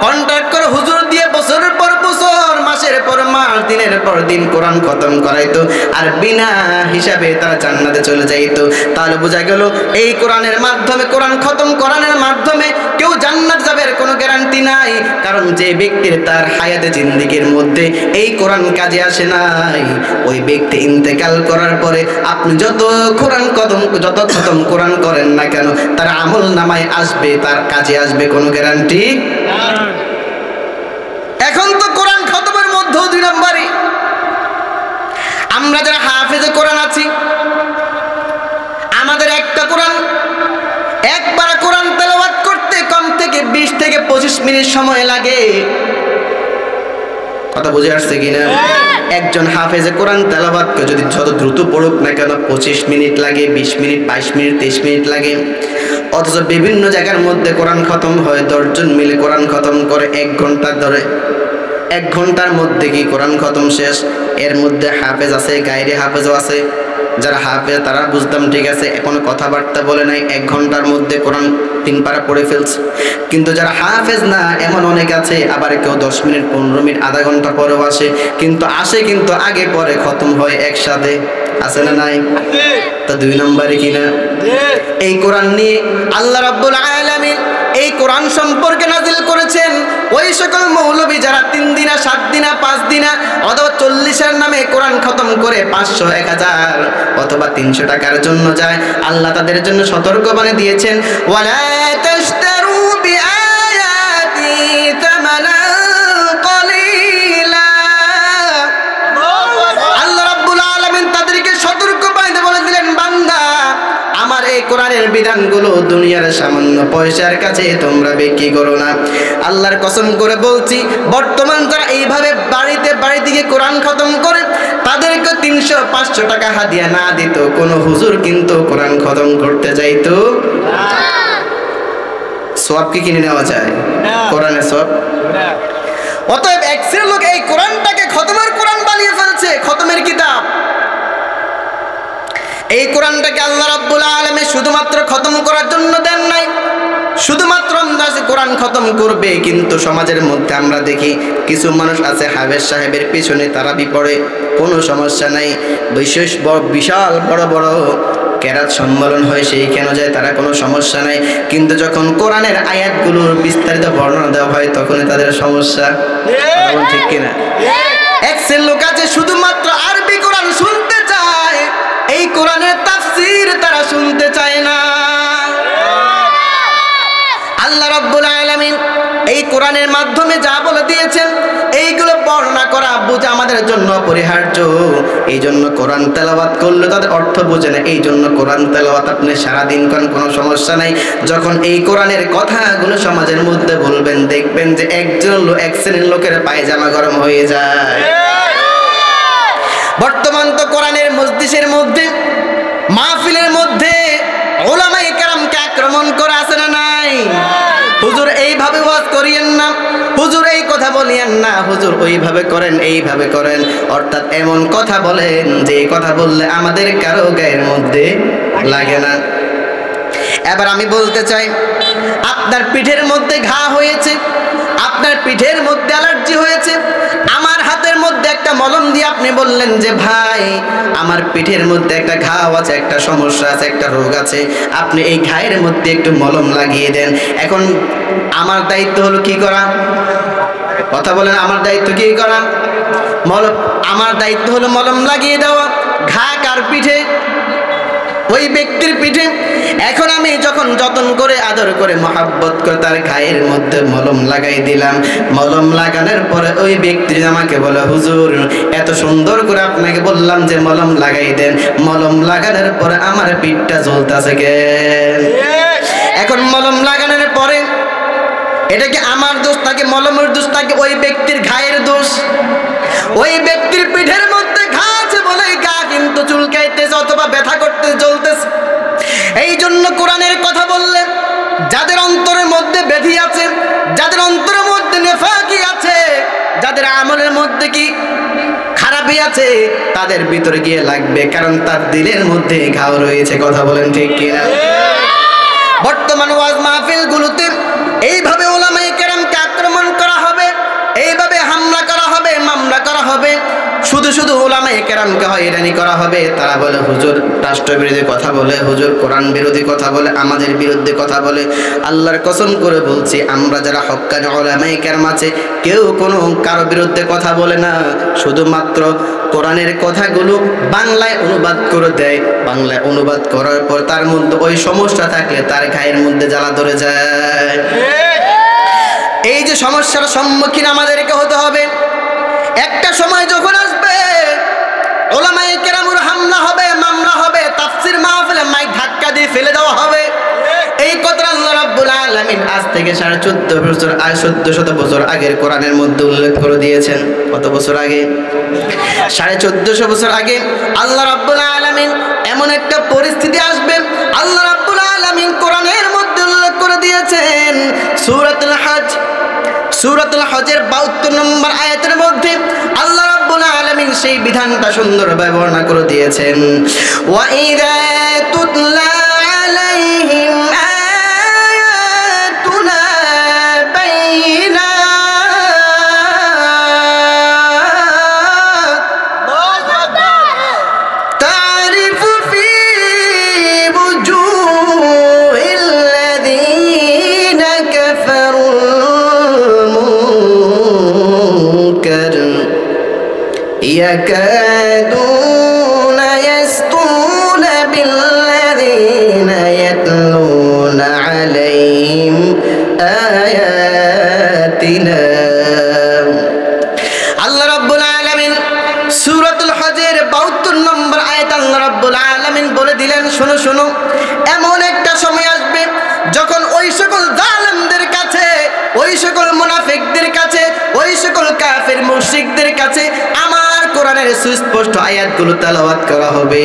কন্ট্রাক্ট করে হুজুর দিয়ে বছরের পর বছর, মাসের পর মাস, দিনের পর দিন কোরআন খতম করাইতো, আর বিনা হিসাবে তারা জান্নাতে চলে যাইতো। তাহলে বোঝা গেল এই কোরআনের মাধ্যমে, কোরআন খতম করানোর মাধ্যমে কেউ জান্নাত যাবে এর কোনো গ্যারান্টি নাই। কারণ যে ব্যক্তির তার হায়াতে জিন্দেগির মধ্যে এই কোরআন কাজে আসে নাই, ওই ব্যক্তি ইন্তেকাল করার পরে আপনি যত খতম কোরআন করেন না কেন, তার আমল নামায় আসবে, তার কাজে আসবে, কোনো গ্যারান্টি। এখন তো কোরআন খতমের মধ্যে 2 নম্বরই। আমরা যারা হাফেজে কোরআন আছি, আমাদের একটা কোরআন, একবার কোরআন তেলাওয়াত করতে কম থেকে 20 থেকে 25 মিনিট সময় লাগে। কথা বুঝে আসছে কিনা? একজন হাফেজে কোরআন তেলাওয়াতকে যদি যত দ্রুত পড়ুক না কেন 25 মিনিট লাগে, 20 মিনিট, 22 মিনিট, 23 মিনিট লাগে। অথচ বিভিন্ন জায়গার মধ্যে কোরআন খতম হয়, 10 জন মিলে কোরআন খতম করে 1 ঘন্টা ধরে। 1 ঘন্টার মধ্যে কি কোরআন খতম শেষ? এর মধ্যে হাফেজ আছে, গায়রে হাফেজও আছে। যারা হাফেজ তারা বুঝতাম ঠিক আছে, এখনো কথাবার্তা বলে নাই, 1 ঘন্টার মধ্যে কোরআন 3 পারা পড়ে ফেলছে। কিন্তু যারা হাফেজ না, এমন অনেক আছে, আবার কেউ 10 মিনিট, 15 মিনিট, আধা ঘন্টা পরেও আসে, কিন্তু আগে পরে খতম হয় একসাথে। আছে না নাই? তা 2 নম্বরে কিনা? এই কোরআন নিয়ে আল্লাহ রাব্বুল আলামিন এই কোরআন সম্পর্কে নাজিল করেছেন ওই সকল মৌলবী যারা 3 দিনা, 7 দিনা, 5 দিনা অথবা 40-এর নামে কোরআন খতম করে 500, 1000 অথবা 300 টাকার জন্য যায়। আল্লাহ তাদের জন্য সতর্কবাণী দিয়েছেন, ওয়ালা তাশতারু বিআয়াতি তামানান কলিলা। আল্লাহ রাব্বুল কোরআনের বিধানগুলো দুনিয়ার সামান্য পয়সার কাছে তোমরা বিক্রি করো না। আল্লাহর কসম করে বলছি, বর্তমান যারা এইভাবে বাড়িতে গিয়ে কোরআন খতম করে তাদেরকে 300-500 টাকা হাদিয়া না দিত কোনো হুজুর কিন্তু কোরআন খতম করতে যাইতো সওয়াব কি কিনে নেওয়া যায়? কোরআনের সওয়াব। অতএব এক শ্রেণীর লোক এই কোরআনটাকে খতমের কোরআন বানিয়ে ফেলছে, খতমের কিতাব। এই কোরআনটাকে আল্লাহ রাব্বুল আলামিন শুধুমাত্র খতম করার জন্য দেন নাই, শুধুমাত্র আন্দাজে কোরআন খতম করবে। কিন্তু সমাজের মধ্যে আমরা দেখি কিছু মানুষ আছে হাফেজ সাহেবের পিছনে তারাবি পড়ে, কোনো সমস্যা নাই। বিশাল বড় বড় কেরাত সম্মেলন হয় সেইখানে যায়, তারা কোনো সমস্যা নাই। কিন্তু যখন কোরআনের আয়াতগুলোর বিস্তারিত বর্ণনা দেওয়া হয় তখনই তাদের সমস্যা। ঠিক কিনা? এক শ্রেণীর লোক আছে শুধুমাত্র আরবি কোরআন শুনতে চায়, এই কোরআনের তাফসীর তারা শুনতে চায় না। আল্লাহ রাব্বুল আলামিন এই কোরআনের মাধ্যমে যা বলে দিয়েছেন এইগুলো বর্ণনা করা বোঝা আমাদের জন্য অপরিহার্য। এই জন্য কোরআন তেলাওয়াত করলে তাদের অর্থ বোঝে না, এই জন্য কোরআন তেলাওয়াত আপনি সারাদিন করেন, কোনো সমস্যা নাই। যখন এই কোরআনের কথাগুলো সমাজের মধ্যে বলবেন দেখবেন যে এক শ্রেণীর লোকের পায়জামা গরম হয়ে যায়। বর্তমান তো কোরআনের মজলিসের মধ্যে, মাহফিলের মধ্যে উলামায়ে কেরামকে আক্রমণ করা আছে না নাই? হুজুর এইভাবে ওয়াজ করিয়েন না, হুজুর এই কথা বলিয়েন না, হুজুর ওইভাবে করেন, এইভাবে করেন। অর্থাৎ এমন কথা বলেন যে কথা বললে আমাদের কারো গায়ের মধ্যে লাগে না। এবার আমি বলতে চাই, আপনার পিঠের মধ্যে ঘা হয়েছে, আপনার পিঠের মধ্যে অ্যালার্জি হয়েছে, আমার হাতের মধ্যে একটা মলম দিয়ে আপনি বললেন যে ভাই আমার পিঠের মধ্যে একটা ঘাও আছে, একটা সমস্যা আছে, একটা রোগ আছে, আপনি এই ঘায়ের মধ্যে একটু মলম লাগিয়ে দেন। এখন আমার দায়িত্ব হলো কি করা? কথা বলেন, আমার দায়িত্ব কি করা? আমার দায়িত্ব হলো মলম লাগিয়ে দেওয়া। ঘা কার পিঠে? ওই ব্যক্তির পিঠে। এখন আমি যখন যতন করে আদর করে মহাব্বত করে তার গায়ের মধ্যে মলম লাগাই দিলাম, মলম লাগানোর পরে ওই ব্যক্তি আমাকে বলে হুজুর এত সুন্দর করে আপনাকে বললাম যে মলম লাগাই দেন, মলম লাগানোর পরে আমার পিঠটা জ্বলতেছে কেন? এখন মলম লাগানোর পরে এটা কি আমার দোষ নাকি মলমের দোষ নাকি ওই ব্যক্তির ঘায়ের দোষ? ওই ব্যক্তির পিঠের মধ্যে ঘা আছে বলে গা কিন্তু চুলকাইতেছে অথবা ব্যথা করতে জ্বলতেছে। এই জন্য কোরআনের কথা বললে যাদের অন্তরের মধ্যে ব্যাধি আছে, যাদের অন্তরের মধ্যে নেফাকি আছে, যাদের আমলের মধ্যে কি খারাপই আছে, তাদের ভিতরে গিয়ে লাগবে, কারণ তার দিলের মধ্যে ঘাও রয়েছে। কথা বলেন ঠিক কিনা? বর্তমান ওয়াজ মাহফিলগুলোতে এইভাবে উলামায়ে কেরামকে আক্রমণ করা হবে, এইভাবে হামলা করা হবে, মামলা করা হবে, শুধু উলামায়ে কেরামকে হয়রানি করা হবে। তারা বলে হুজুর রাষ্ট্রবিরোধী কথা বলে, হুজুর কোরআন বিরোধী কথা বলে, আমাদের বিরুদ্ধে কথা বলে। আল্লাহর কসম করে বলছি, আমরা যারা হক্কানি উলামায়ে কেরাম আছে কেউ কোনো কারো বিরুদ্ধে কথা বলে না, শুধুমাত্র কোরআনের কথাগুলো বাংলায় অনুবাদ করে দেয়। বাংলায় অনুবাদ করার পর তার মধ্যে ওই সমস্যা থাকলে তার গায়ের মধ্যে জ্বালা ধরে যায়। এই যে সমস্যার সম্মুখীন আমাদেরকে হতে হবে, একটা সময় যখন আসবে উলামায়ে কেরামের হামলা হবে, মামলা হবে, তাফসীর মাহফিলে মাইক ধাক্কা দিয়ে ফেলে দেওয়া হবে। এই কথা আল্লাহ রাব্বুল আলামিন আজ থেকে 1450 বছর আগের কোরআনের মধ্যে উল্লেখ করে দিয়েছেন। কত বছর আগে? 1450 বছর আগে আল্লাহ রাব্বুল আলামিন এমন একটা পরিস্থিতি আসবে, আল্লাহ রাব্বুল আলামিন কোরআনের মধ্যে উল্লেখ করে দিয়েছেন। সূরাতুল হজের 72 নম্বর আয়াতের মধ্যে আল্লাহ রাব্বুল আলামিন সেই বিধানটা সুন্দরভাবে বর্ণনা করে দিয়েছেন। ওয়া ইযা তুতলা আলাইহিম আয়াতুনা বাইয়িনাত তারিফু ফি বুজুহিল লাযীনা কাফারু يكادون يسطون بالذين يتلون عليهم آياتنا। আল্লাহ রাব্বুল আলামিন সূরাতুল হজের 72 নম্বর আয়াত আল্লাহ রাব্বুল আলামিন বলে দিলেন, শোনো এমন যখন ওই সকল জালেমদের কাছে, ওই সকল মুনাফিকদের কাছে, ওই সকল কাফের মুশরিকদের কাছে আমার কোরআনের সুস্পষ্ট আয়াতগুলো তেলাওয়াত করা হবে,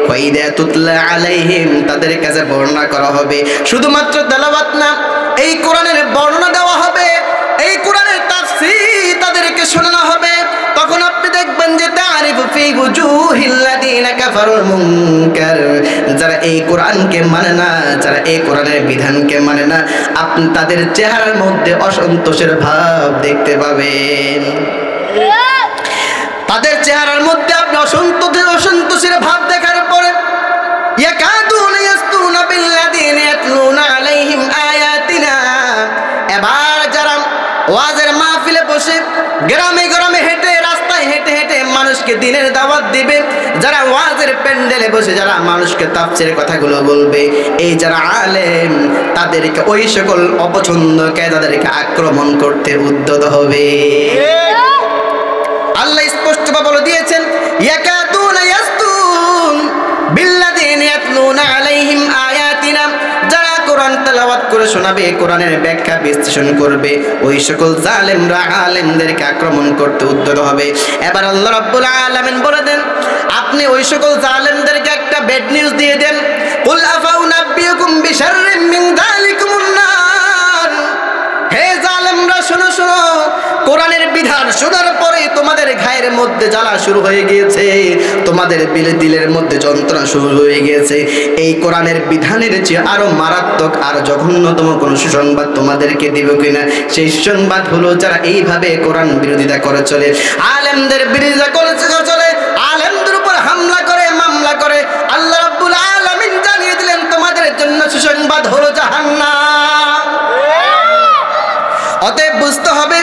ওয়াইদা তুতলা আলাইহিম, তাদের কাছে বর্ণনা করা হবে। শুধুমাত্র তেলাওয়াত না, এই কোরআনের বর্ণনা দেওয়া হবে, এই কোরআনের তাফসীর তাদেরকে শোনানো হবে। তখন আপনি দেখবেন যে তারিফু ফি বুজুহিল্লাযিনা কাফারুল মুনকার, যারা এই কোরআনকে মানে না, যারা এই কোরআনের বিধানকে মানে না, আপনি তাদের চেহারার মধ্যে অসন্তোষের ভাব দেখতে পাবেন। তাদের চেহারার মধ্যে আপনি অসন্তোষের ভাব দেখার পরে ইয়াকাদুনা ইয়াসতুনা বিল্লাযিনা ইয়াতলুনা আলাইহিম আয়াতিনা, এবার যারা ওয়াজের মাহফিলে বসে গ্রামে গ্রামে হেঁটে, রাস্তায় হেঁটে হেঁটে মানুষকে দ্বীনের দাওয়াত দিবে, যারা ওয়াজের প্যান্ডেলে বসে যারা মানুষকে তাফসীরের কথাগুলো বলবে, এই যারা আলেম তাদেরকে ওই সকল অপছন্দকে তাদেরকে আক্রমণ করতে উদ্যত হবে। আল্লাহ স্পষ্টভাবে বলে দিয়েছেন ইয়াকাদুনা ইয়াসতুন বিল্লাযিনা ইয়াতলুনা আলাইহিম আয়াতিনা, যারা কোরআন তেলাওয়াত করে শোনাবে, কোরআনের ব্যাখ্যা বিশ্লেষণ করবে, ওই সকল জালেমরা আলেমদেরকে আক্রমণ করতে উদ্যত হবে। এবার আল্লাহ রাব্বুল আলামিন বলে দেন, আপনি ওই সকল জালেমদেরকে একটা ব্যাড নিউজ দিয়ে দেন, কুল আফাউনাব্বিউকুম বিশাররিম মিন যালিকুমুন নার, হে জালেমরা শোনো শোনো, কোরআনের বিধান শোনার পরে তোমাদের গায়ের মধ্যে জ্বালা শুরু হয়ে গিয়েছে, তোমাদের দিলের মধ্যে যন্ত্রণা শুরু হয়ে গিয়েছে। এই কোরআনের বিধানের চেয়ে আরো মারাত্মক আর জঘন্যতম কোন সুসংবাদ তোমাদেরকে দিব কিনা, সেই সুসংবাদ হলো যারা এইভাবে কোরআন বিরোধিতা করে চলে, আলেমদের বিরোধিতা করে চলে, আলেমদের উপর হামলা করে, মামলা করে, আল্লাহ রাব্বুল আলামিন জানিয়ে দিলেন তোমাদের জন্য সুসংবাদ হলো জাহান্নাম। অতএব বুঝতে হবে,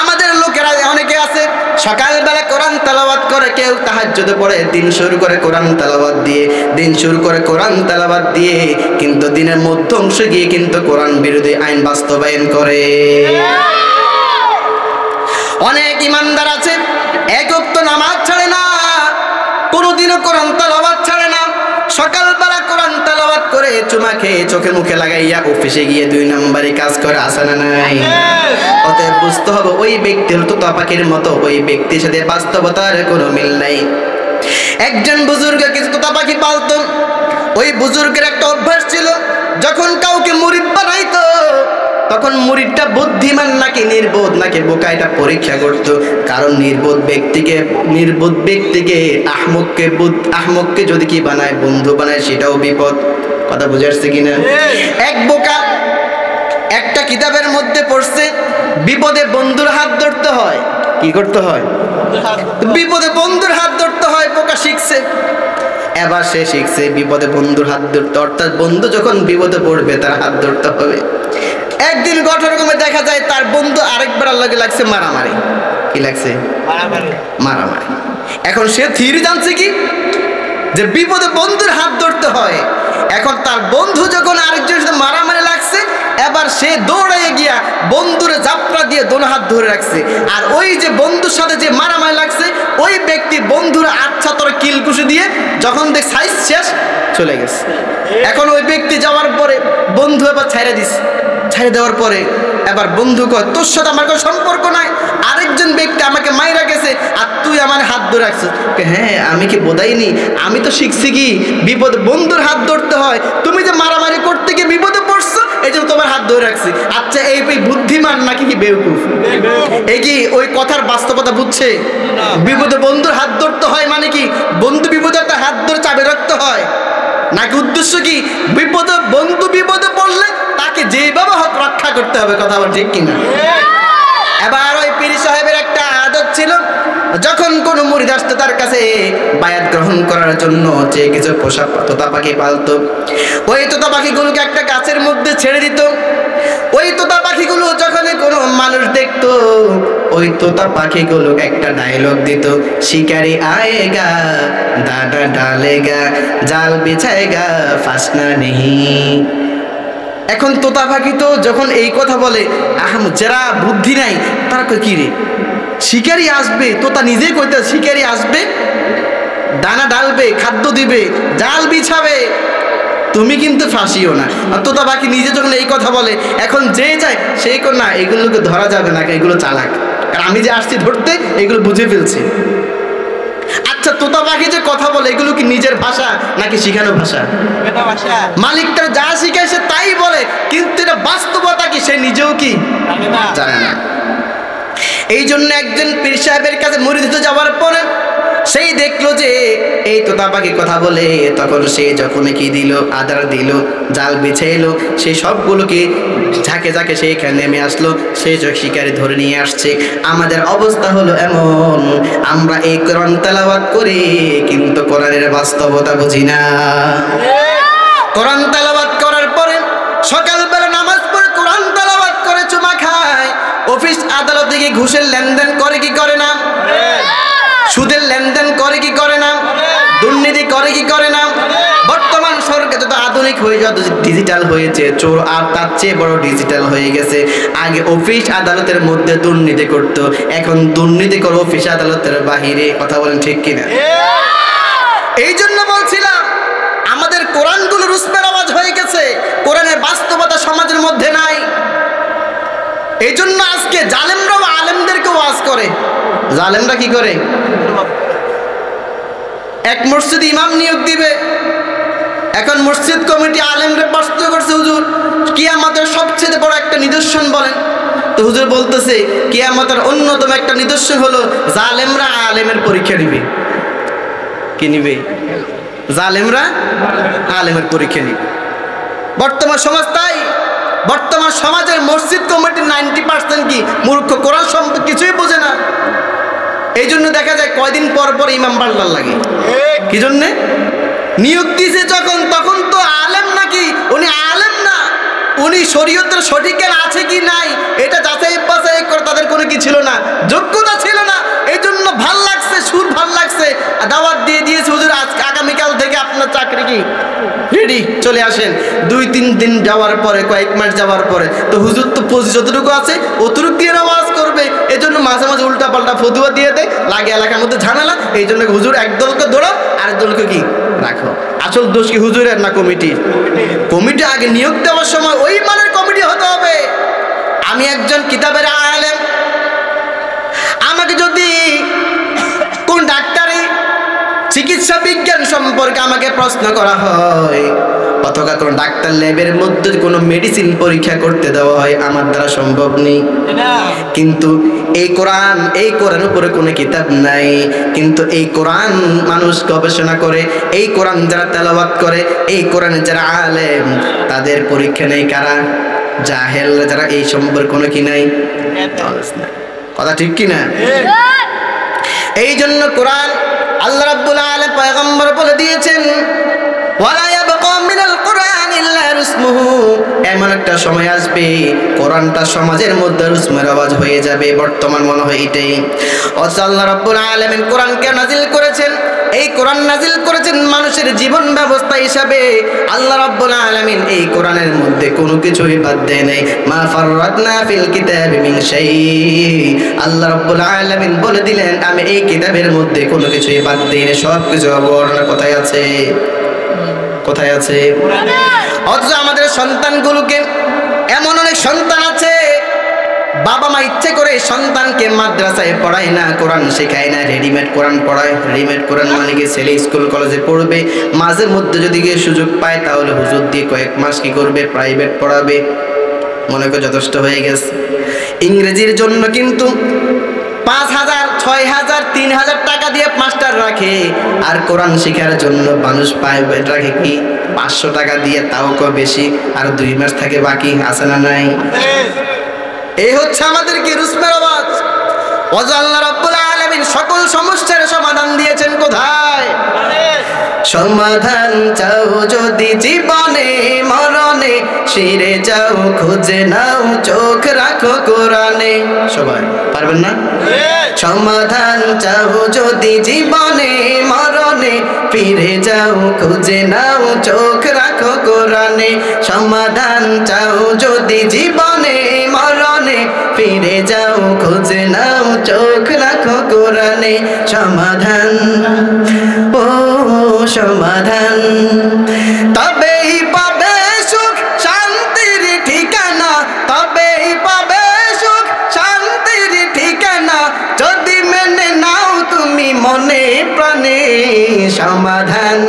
আমাদের লোকেরা অনেকে আছে সকালবেলা কোরআন তেলাওয়াত করে, কেউ তাহাজ্জুদে পড়ে, দিন শুরু করে কোরআন তেলাওয়াত দিয়ে, দিন শুরু করে কোরআন তেলাওয়াত দিয়ে, কিন্তু দিনের মধ্য অংশে গিয়ে কিন্তু কোরআন বিরোধী আইন বাস্তবায়ন করে। অনেক ইমানদার আছে এক ওয়াক্ত নামাজ ছাড়ে না, কোনোদিনও কোরআন তেলাওয়াত ছাড়ে না, সকালবেলা কোরআন তেলাওয়াত করে চুমা খেয়ে চোখে মুখে লাগাইয়া অফিসে গিয়ে 2 নম্বরে কাজ করে, আসে না নাই? অতএব বুঝতে হবে ওই ব্যক্তি হলো তোতা পাখির মতো, ওই ব্যক্তির সাথে বাস্তবতার কোনো মিল নাই। একজন বুজুর্গ কিছু তোতা পাখি পালতো, ওই বুজুর্গের একটা অভ্যাস ছিল, যখন কাউকে মুরিদ বানাইতো তখন মুরিদটা বুদ্ধিমান নাকি নির্বোধ নাকি বোকা এটা পরীক্ষা করতো। কারণ নির্বোধ ব্যক্তিকে আহমককে যদি কি বানায়, বন্ধু বানায়, সেটাও বিপদ। কথা বুঝে আসছে কিনা? এক বোকা একটা কিতাবের মধ্যে পড়ছে বিপদে বন্ধুর হাত ধরতে হয়। কি করতে হয়? বিপদে বন্ধুর হাত ধরতে হয়। বোকা শিখছে, এবার সে শিখছে বিপদে বন্ধুর হাত ধরতে, অর্থাৎ বন্ধু যখন বিপদে পড়বে তার হাত ধরতে হবে। একদিন ঘটনা রকমে দেখা যায় তার বন্ধু আরেকবার আল্লাহকে লাগছে মারামারি। কি লাগছে? মারামারি। এখন সে থিওরি জানছে কি যে বিপদে বন্ধুর হাত ধরতে হয়। এখন তার বন্ধু যখন আরেকজনের সাথে মারামারি লাগছে, এবার সে দৌড়াইয়ে গিয়া বন্ধুরে জাপটা দিয়ে দোনো হাত ধরে রাখছে। আর ওই যে বন্ধুর সাথে যে মারামারি লাগছে, ওই ব্যক্তি বন্ধুর আচ্ছা তোর কিলকুশি দিয়ে যখন দেখ সাইজ শেষ চলে গেছে। এখন ওই ব্যক্তি যাওয়ার পরে বন্ধু এবার ছাইড়ে দিছে। ছাইড়ে দেওয়ার পরে এবার বন্ধু কয় তোর সাথে আমার কোনো সম্পর্ক নাই, আরেকজন ব্যক্তি আমাকে মাইরা গেছে আর তুই আমার হাত ধরে রাখছিস। হ্যাঁ, আমি কি বোধাইনি? আমি তো শিখছি কি বিপদে বন্ধুর হাত ধরতে হয়, তুমি যে মারামারি করতে গিয়ে বিপদে পড়ছো এই জন্য তোমার হাত ধরে রাখছি। আচ্ছা, এই বুদ্ধিমান নাকি কি বেউকুফ? এই কি ওই কথার বাস্তবতা বুঝছে? বিপদে বন্ধুর হাত ধরতে হয় মানে কি বন্ধু বিপদে একটা হাত ধরে চাবি রাখতে হয় নাকি উদ্দেশ্য কি বন্ধু বিপদে পড়লে তাকে যেভাবে হোক রক্ষা করতে হবে? কথা বল ঠিক কিনা? এবার ওই পীর সাহেবের একটা আদত ছিল, যখন কোনো মুরিদ আসতো তার কাছে বায়াত গ্রহণ করার জন্য যে কিছু পোষা তোতা পাখি পালতো, ওই তোতা পাখিগুলোকে একটা গাছের মধ্যে ছেড়ে দিত। ওই তোতা পাখিগুলো যখন কোনো মানুষ দেখতো, ওই তোতা পাখিগুলো একটা ডায়লগ দিত, শিকারি আয়েগা দাদা ডালেগা জাল বিছায়েগা ফাসনা নেহি। এখন তোতা পাখি তো যখন এই কথা বলে, যারা বুদ্ধি নাই তারা কই কি রে, শিকারি আসবে, তোতা নিজেই কইতে শিকারি আসবে, দানা ডালবে, খাদ্য দিবে, জাল বিছাবে, তুমি কিন্তু ফাঁসিও না। আর তোতা পাখি নিজে যখন এই কথা বলে, এখন যে যায় সেই না, এগুলোকে ধরা যাবে না, এগুলো চালাক, আর আমি যে আসছি ধরতে এগুলো বুঝে ফেলছি। আচ্ছা, তোতা পাখি যে কথা বলে এগুলো কি নিজের ভাষা নাকি শিখানো ভাষা? মালিক তার যা শিখায় সে তাই বলে, কিন্তু এটা বাস্তবতা কি সে নিজেও কি জানে না। এই জন্য একজন পীর সাহেবের কাছে মুরিদ হতে যাওয়ার পরে সেই দেখলো যে এই তোতা পাখি কথা বলে, তখন সে যখন কি দিল, আদার দিল, জাল বিছাইলো, সেই সবগুলোকে ঝাঁকে ঝাঁকে সেইখানে নেমে আসলো, সেই শিকারি ধরে নিয়ে আসছে। আমাদের অবস্থা হলো এমন, আমরা এই কোরআন তেলাওয়াত করি কিন্তু কোরআনের বাস্তবতা বুঝি না। কোরআন তেলাওয়াত করার পরে সকালবেলা নামাজ পড়ে কোরআন তেলাওয়াত করে চুমা খায়, অফিস আদালতে গিয়ে ঘুষের লেনদেন করে কি করে না, সুদের লেনদেন করে কি করে না, দুর্নীতি করে কি করে না। বর্তমান সরকার যত আধুনিক হয়ে যত ডিজিটাল হয়েছে, চোর আর তার চেয়ে বড় ডিজিটাল হয়ে গেছে। আগে অফিস আদালতের মধ্যে দুর্নীতি করতো, এখন দুর্নীতি করে অফিস আদালতের বাহিরে। কথা বলেন ঠিক কিনা? এই জন্য বলছিলাম আমাদের কোরআনগুলো রুসমের আওয়াজ হয়ে গেছে, কোরআনের বাস্তবতা সমাজের মধ্যে নাই। এই জন্য আজকে জালেমরাও আলেমদেরকে ওয়াজ করে। জালেমরা কি করে? এক মসজিদ ইমাম নিয়োগ দিবে, এখন মসজিদ কমিটি আলেমরে প্রশ্ন করছে, হুজুর কিয়ামতের সবচেয়ে বড় একটা নিদর্শন বলেন। তো হুজুর বলতেছে কিয়ামতের অন্যতম একটা নিদর্শন হলো জালেমরা আলেমের পরীক্ষা নিবে। কি নিবে? জালেমরা আলেমের পরীক্ষা নিবে। বর্তমান সমাজ তাই, বর্তমান সমাজের মসজিদ কমিটির 90% কি মূর্খ, কোরআন সম্পর্কে কিছুই বোঝে না। এই জন্য দেখা যায় কয়দিন পর পর ইমাম পাল্টার লাগে। কি জন্যে? নিয়োগ দিয়েছে যখন, তখন তো আলেম নাকি, উনি আলেম না, উনি শরীয়তের সঠিক জ্ঞান আছে কি নাই এটা যাচাই বাছাই করে তাদের কোনো কি ছিল না, যোগ্যতা ছিল না। এই জন্য ভাল লাগছে, সুর ভাল লাগছে, দাওয়াত দিয়ে দিয়েছে, হুজুর আজকে আগামীকাল থেকে আপনার চাকরি কি রেডি, চলে আসেন। 2-3 দিন যাওয়ার পরে, কয়েক মাস যাওয়ার পরে তো হুজুর তো পুঁজি যতটুকু আছে অতটুকু দিয়ে আওয়াজ করবে। এই জন্য মাঝে মাঝে উল্টা পাল্টা ফতুয়া দিয়ে দেয়, লাগে এলাকার মধ্যে ঝামেলা। এই জন্য হুজুর একদলকে ধরো, আরেক দলকে কি রাখো। আসল দোষ কি হুজুরের না কমিটির? কমিটি আগে নিয়োগ দেওয়ার সময় ওই মানের কমিটি হতে হবে। আমি একজন কিতাবের আলেম, আমাকে যদি কোন ডাক্তারি চিকিৎসা বিজ্ঞান সম্পর্কে আমাকে প্রশ্ন করা হয়, অথবা কোন ডাক্তার ল্যাবের মধ্যে কোনো মেডিসিন পরীক্ষা করতে দেওয়া হয়, আমার দ্বারা সম্ভব নেই। কিন্তু এই কোরআন উপরে কোনো কিতাব নাই, কিন্তু এই কোরআন মানুষ গবেষণা করে, এই কোরআন যারা তেলাওয়াত করে, এই কোরআনের যারা আলেম, তাদের পরীক্ষা নেই কারা? জাহেল যারা এই সম্পর্কে কোনো কি নাই। কথা ঠিক কিনা? এই জন্য কোরআন আল্লাহ রাব্বুল আলামিন পয়গম্বর বলে দিয়েছেন, ওয়ালা ইয়াবকা মিনাল কুরআন ইল্লা রুসমুহু। এমন একটা সময় আসবে কোরআনটা সমাজের মধ্যে রুসমের আওয়াজ হয়ে যাবে। বর্তমান মনে হয় এটাই। আল্লাহ রাব্বুল আলামিন কোরআনকে নাজিল করেছেন, এই কোরআন নাজিল করেছেন মানুষের জীবন ব্যবস্থা হিসাবে। আল্লাহ রাব্বুল আলামিন এই কোরআনের মধ্যে কোনো কিছুই বাদ দেয় নাই। মা ফাররাতনা ফিল কিতাবি মিন শাই। আল্লাহ রাব্বুল আলামিন বলে দিলেন আমি এই কিতাবের মধ্যে কোনো কিছুই বাদ দেই না, সব কিছু বর্ণনা কোথায় আছে? কোথায় আছে? অথচ আমাদের সন্তানগুলোকে, এমন অনেক সন্তান আছে বাবা মা ইচ্ছে করে সন্তানকে মাদ্রাসায় পড়ায় না, কোরআন শেখায় না, রেডিমেড কোরআন পড়ায়। রেডিমেড কোরআন মানে কি? ছেলে স্কুল কলেজে পড়বে, মাঝে মধ্যে যদি গিয়ে সুযোগ পায় তাহলে হুজুর দিয়ে কয়েক মাস কি করবে, প্রাইভেট পড়াবে, মনে করে যথেষ্ট হয়ে গেছে। ইংরেজির জন্য কিন্তু 5,000, 6,000, 3,000 টাকা দিয়ে মাস্টার রাখে, আর কোরআন শেখার জন্য মানুষ প্রাইভেট রাখে কি 500 টাকা দিয়ে, তাও কো বেশি, আর 2 মাস থাকে বাকি। আছে না নাই? এই হচ্ছে আমাদের কি রুসমের আওয়াজ। আল্লাহ রাব্বুল আলামিন সকল সমস্যার সমাধান দিয়েছেন কোথায়? সমাধান চাও যদি জীবনে মরণে, শিরে যাও খুঁজে নাও, চোখ রাখো কোরআনে। সবাই পারবেন না? সমাধান চাও যদি জীবনে মরণে, ফিরে যাও খুঁজে নাও, চোখ রাখো কোরআনে। সমাধান চাও যদি জীবনে মরণে, ফিরে যাও খুঁজে নাও, চোখ রাখো কোরআনে। সমাধান, ও সমাধান তবেই সমাধান।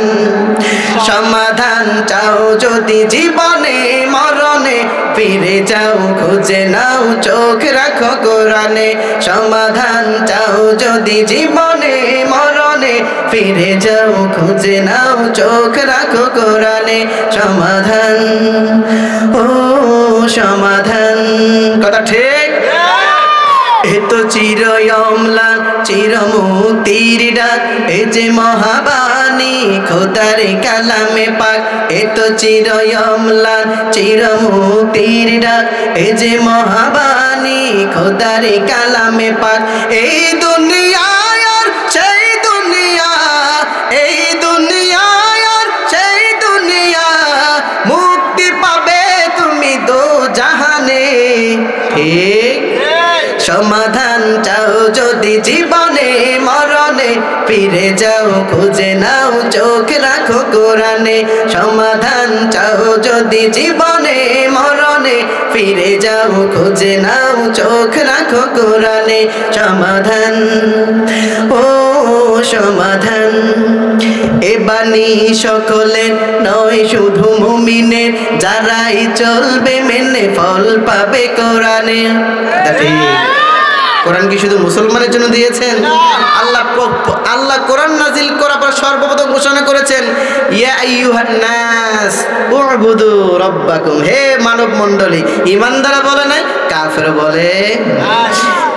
সমাধান চাও যদি জীবনে মরণে, ফিরে যাও খুঁজে নাও চোখ রাখো কোরআনে। সমাধান চাও যদি জীবনে মরণে, ফিরে যাও খুঁজে নাও চোখ রাখো কোরআনে। সমাধান, ও সমাধান, কথা ঠিক। এ তো চির অম্লান চির মুক্তির ডাক, এ যে মহাবাণী খোদার কালামে পাক। এ তো চির অম্লান চির মুক্তির ডাক, এ যে মহাবাণী খোদার কালামে পাক। এই দুনিয়া আর সেই দুনিয়া, এই দুনিয়া আর সেই দুনিয়া, মুক্তি পাবে তুমি দো জাহানে। ঠিক। সমাধান চাও যদি জীবনে মরণে, ফিরে যাও খুঁজে নাও চোখ রাখো কোরআনে। সমাধান চাও যদি জীবনে মরণে, ফিরে যাও খুঁজে নাও চোখ রাখো কোরআনে। সমাধান, ও সমাধান। এ বাণী সকলের নয় শুধু মুমিনের, যারাই চলবে মেনে ফল পাবে কোরআনে। কোরআন কি শুধু মুসলমানের জন্য দিয়েছেন? আল্লাহ কোরআন নাজিল করার পর সর্বপ্রথম ঘোষণা করেছেন, ইয়া আইয়ুহান নাস উবুদু রাব্বাকুম, হে মানব মণ্ডলী। ঈমানদাররা বলে নাই, কাফের বলে।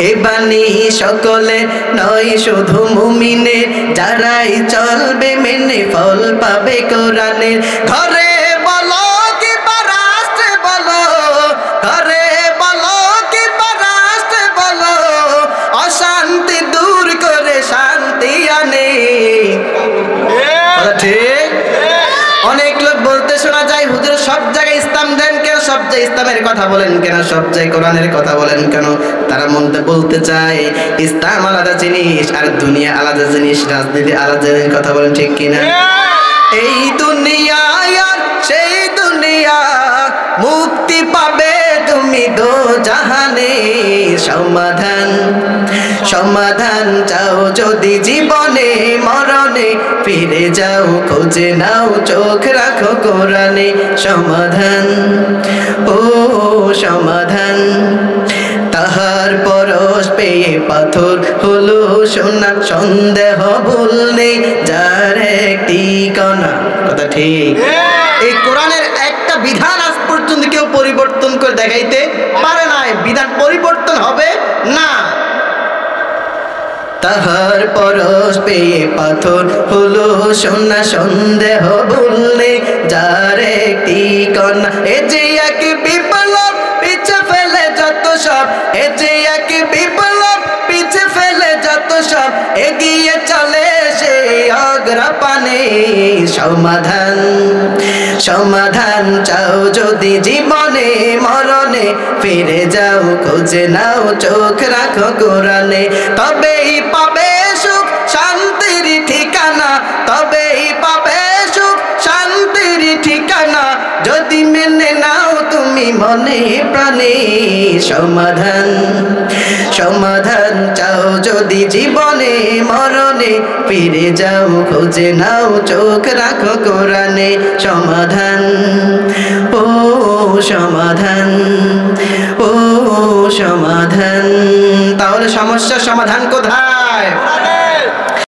এ বাণী সকলে নয় শুধু মুমিনের, যারাই চলবে মেনে ফল পাবে কোরআনের। ঘরে বলো কি রাষ্ট্রে বলো, ঘরে বলো কি রাষ্ট্রে বলো, অশান্তি দূর করে শান্তি আনে। ঠিক। অনেক লোক বলতে শোনা যায়, হুজুর সব জায়গায় ইসলাম দেন কেন, সব জায়গায় ইসলামের কথা বলেন কেন, সব জায়গায় কোরআনের কথা বলেন কেন? তারা মনতে বলতে চায় ইসলাম আলাদা জিনিস আর দুনিয়া আলাদা জিনিস, রাজনীতি আলাদা জিনিস। কথা বলেন ঠিক কিনা? এই দুনিয়া আর সেই দুনিয়া, মুক্তি পাবে তুমি দো জাহানে। সমাধান, সমাধান চাও যদি জীবনে মরণে, ফিরে যাও খুঁজে নাও চোখ রাখো কোরআনে। সমাধান, ও সমাধান। তাহার পরশ পেয়ে পাথর হলো সোনা, সন্দেহ ভুল নেই যার একটি কণা। কথা ঠিক। এই কোরআনের একটা বিধান আজ পর্যন্ত কেউ পরিবর্তন করে দেখাইতে পারে না। বিধান পরিবর্তন হবে না। তাহার পরশ পেয়ে পাথর হলো সোনা, সন্দেহ ভুল নেই যার একটি কণা। এ যে এক বিপ্লব পিছে ফেলে যত সব, এ যে এক বিপ্লব পিছে ফেলে যত সব, এগিয়ে চলে সে অগ্রপানে। সমাধান, সমাধান চাও যদি জীবনে মরণে, ফিরে যাও খুঁজে নাও চোখ রাখো কোরআনে। তবেই পাবে সুখ শান্তির ঠিকানা, তবেই পাবে সুখ শান্তির ঠিকানা, যদি মেনে নাও তুমি মনে প্রাণে। সমাধান, সমাধান চাও যদি জীবনে মরণে, ফিরে যাও খুঁজে নাও চোখ রাখো কোরআনে। সমাধান, ও সমাধান, ও সমাধান। তাহলে সমস্যার সমাধান কোথায়?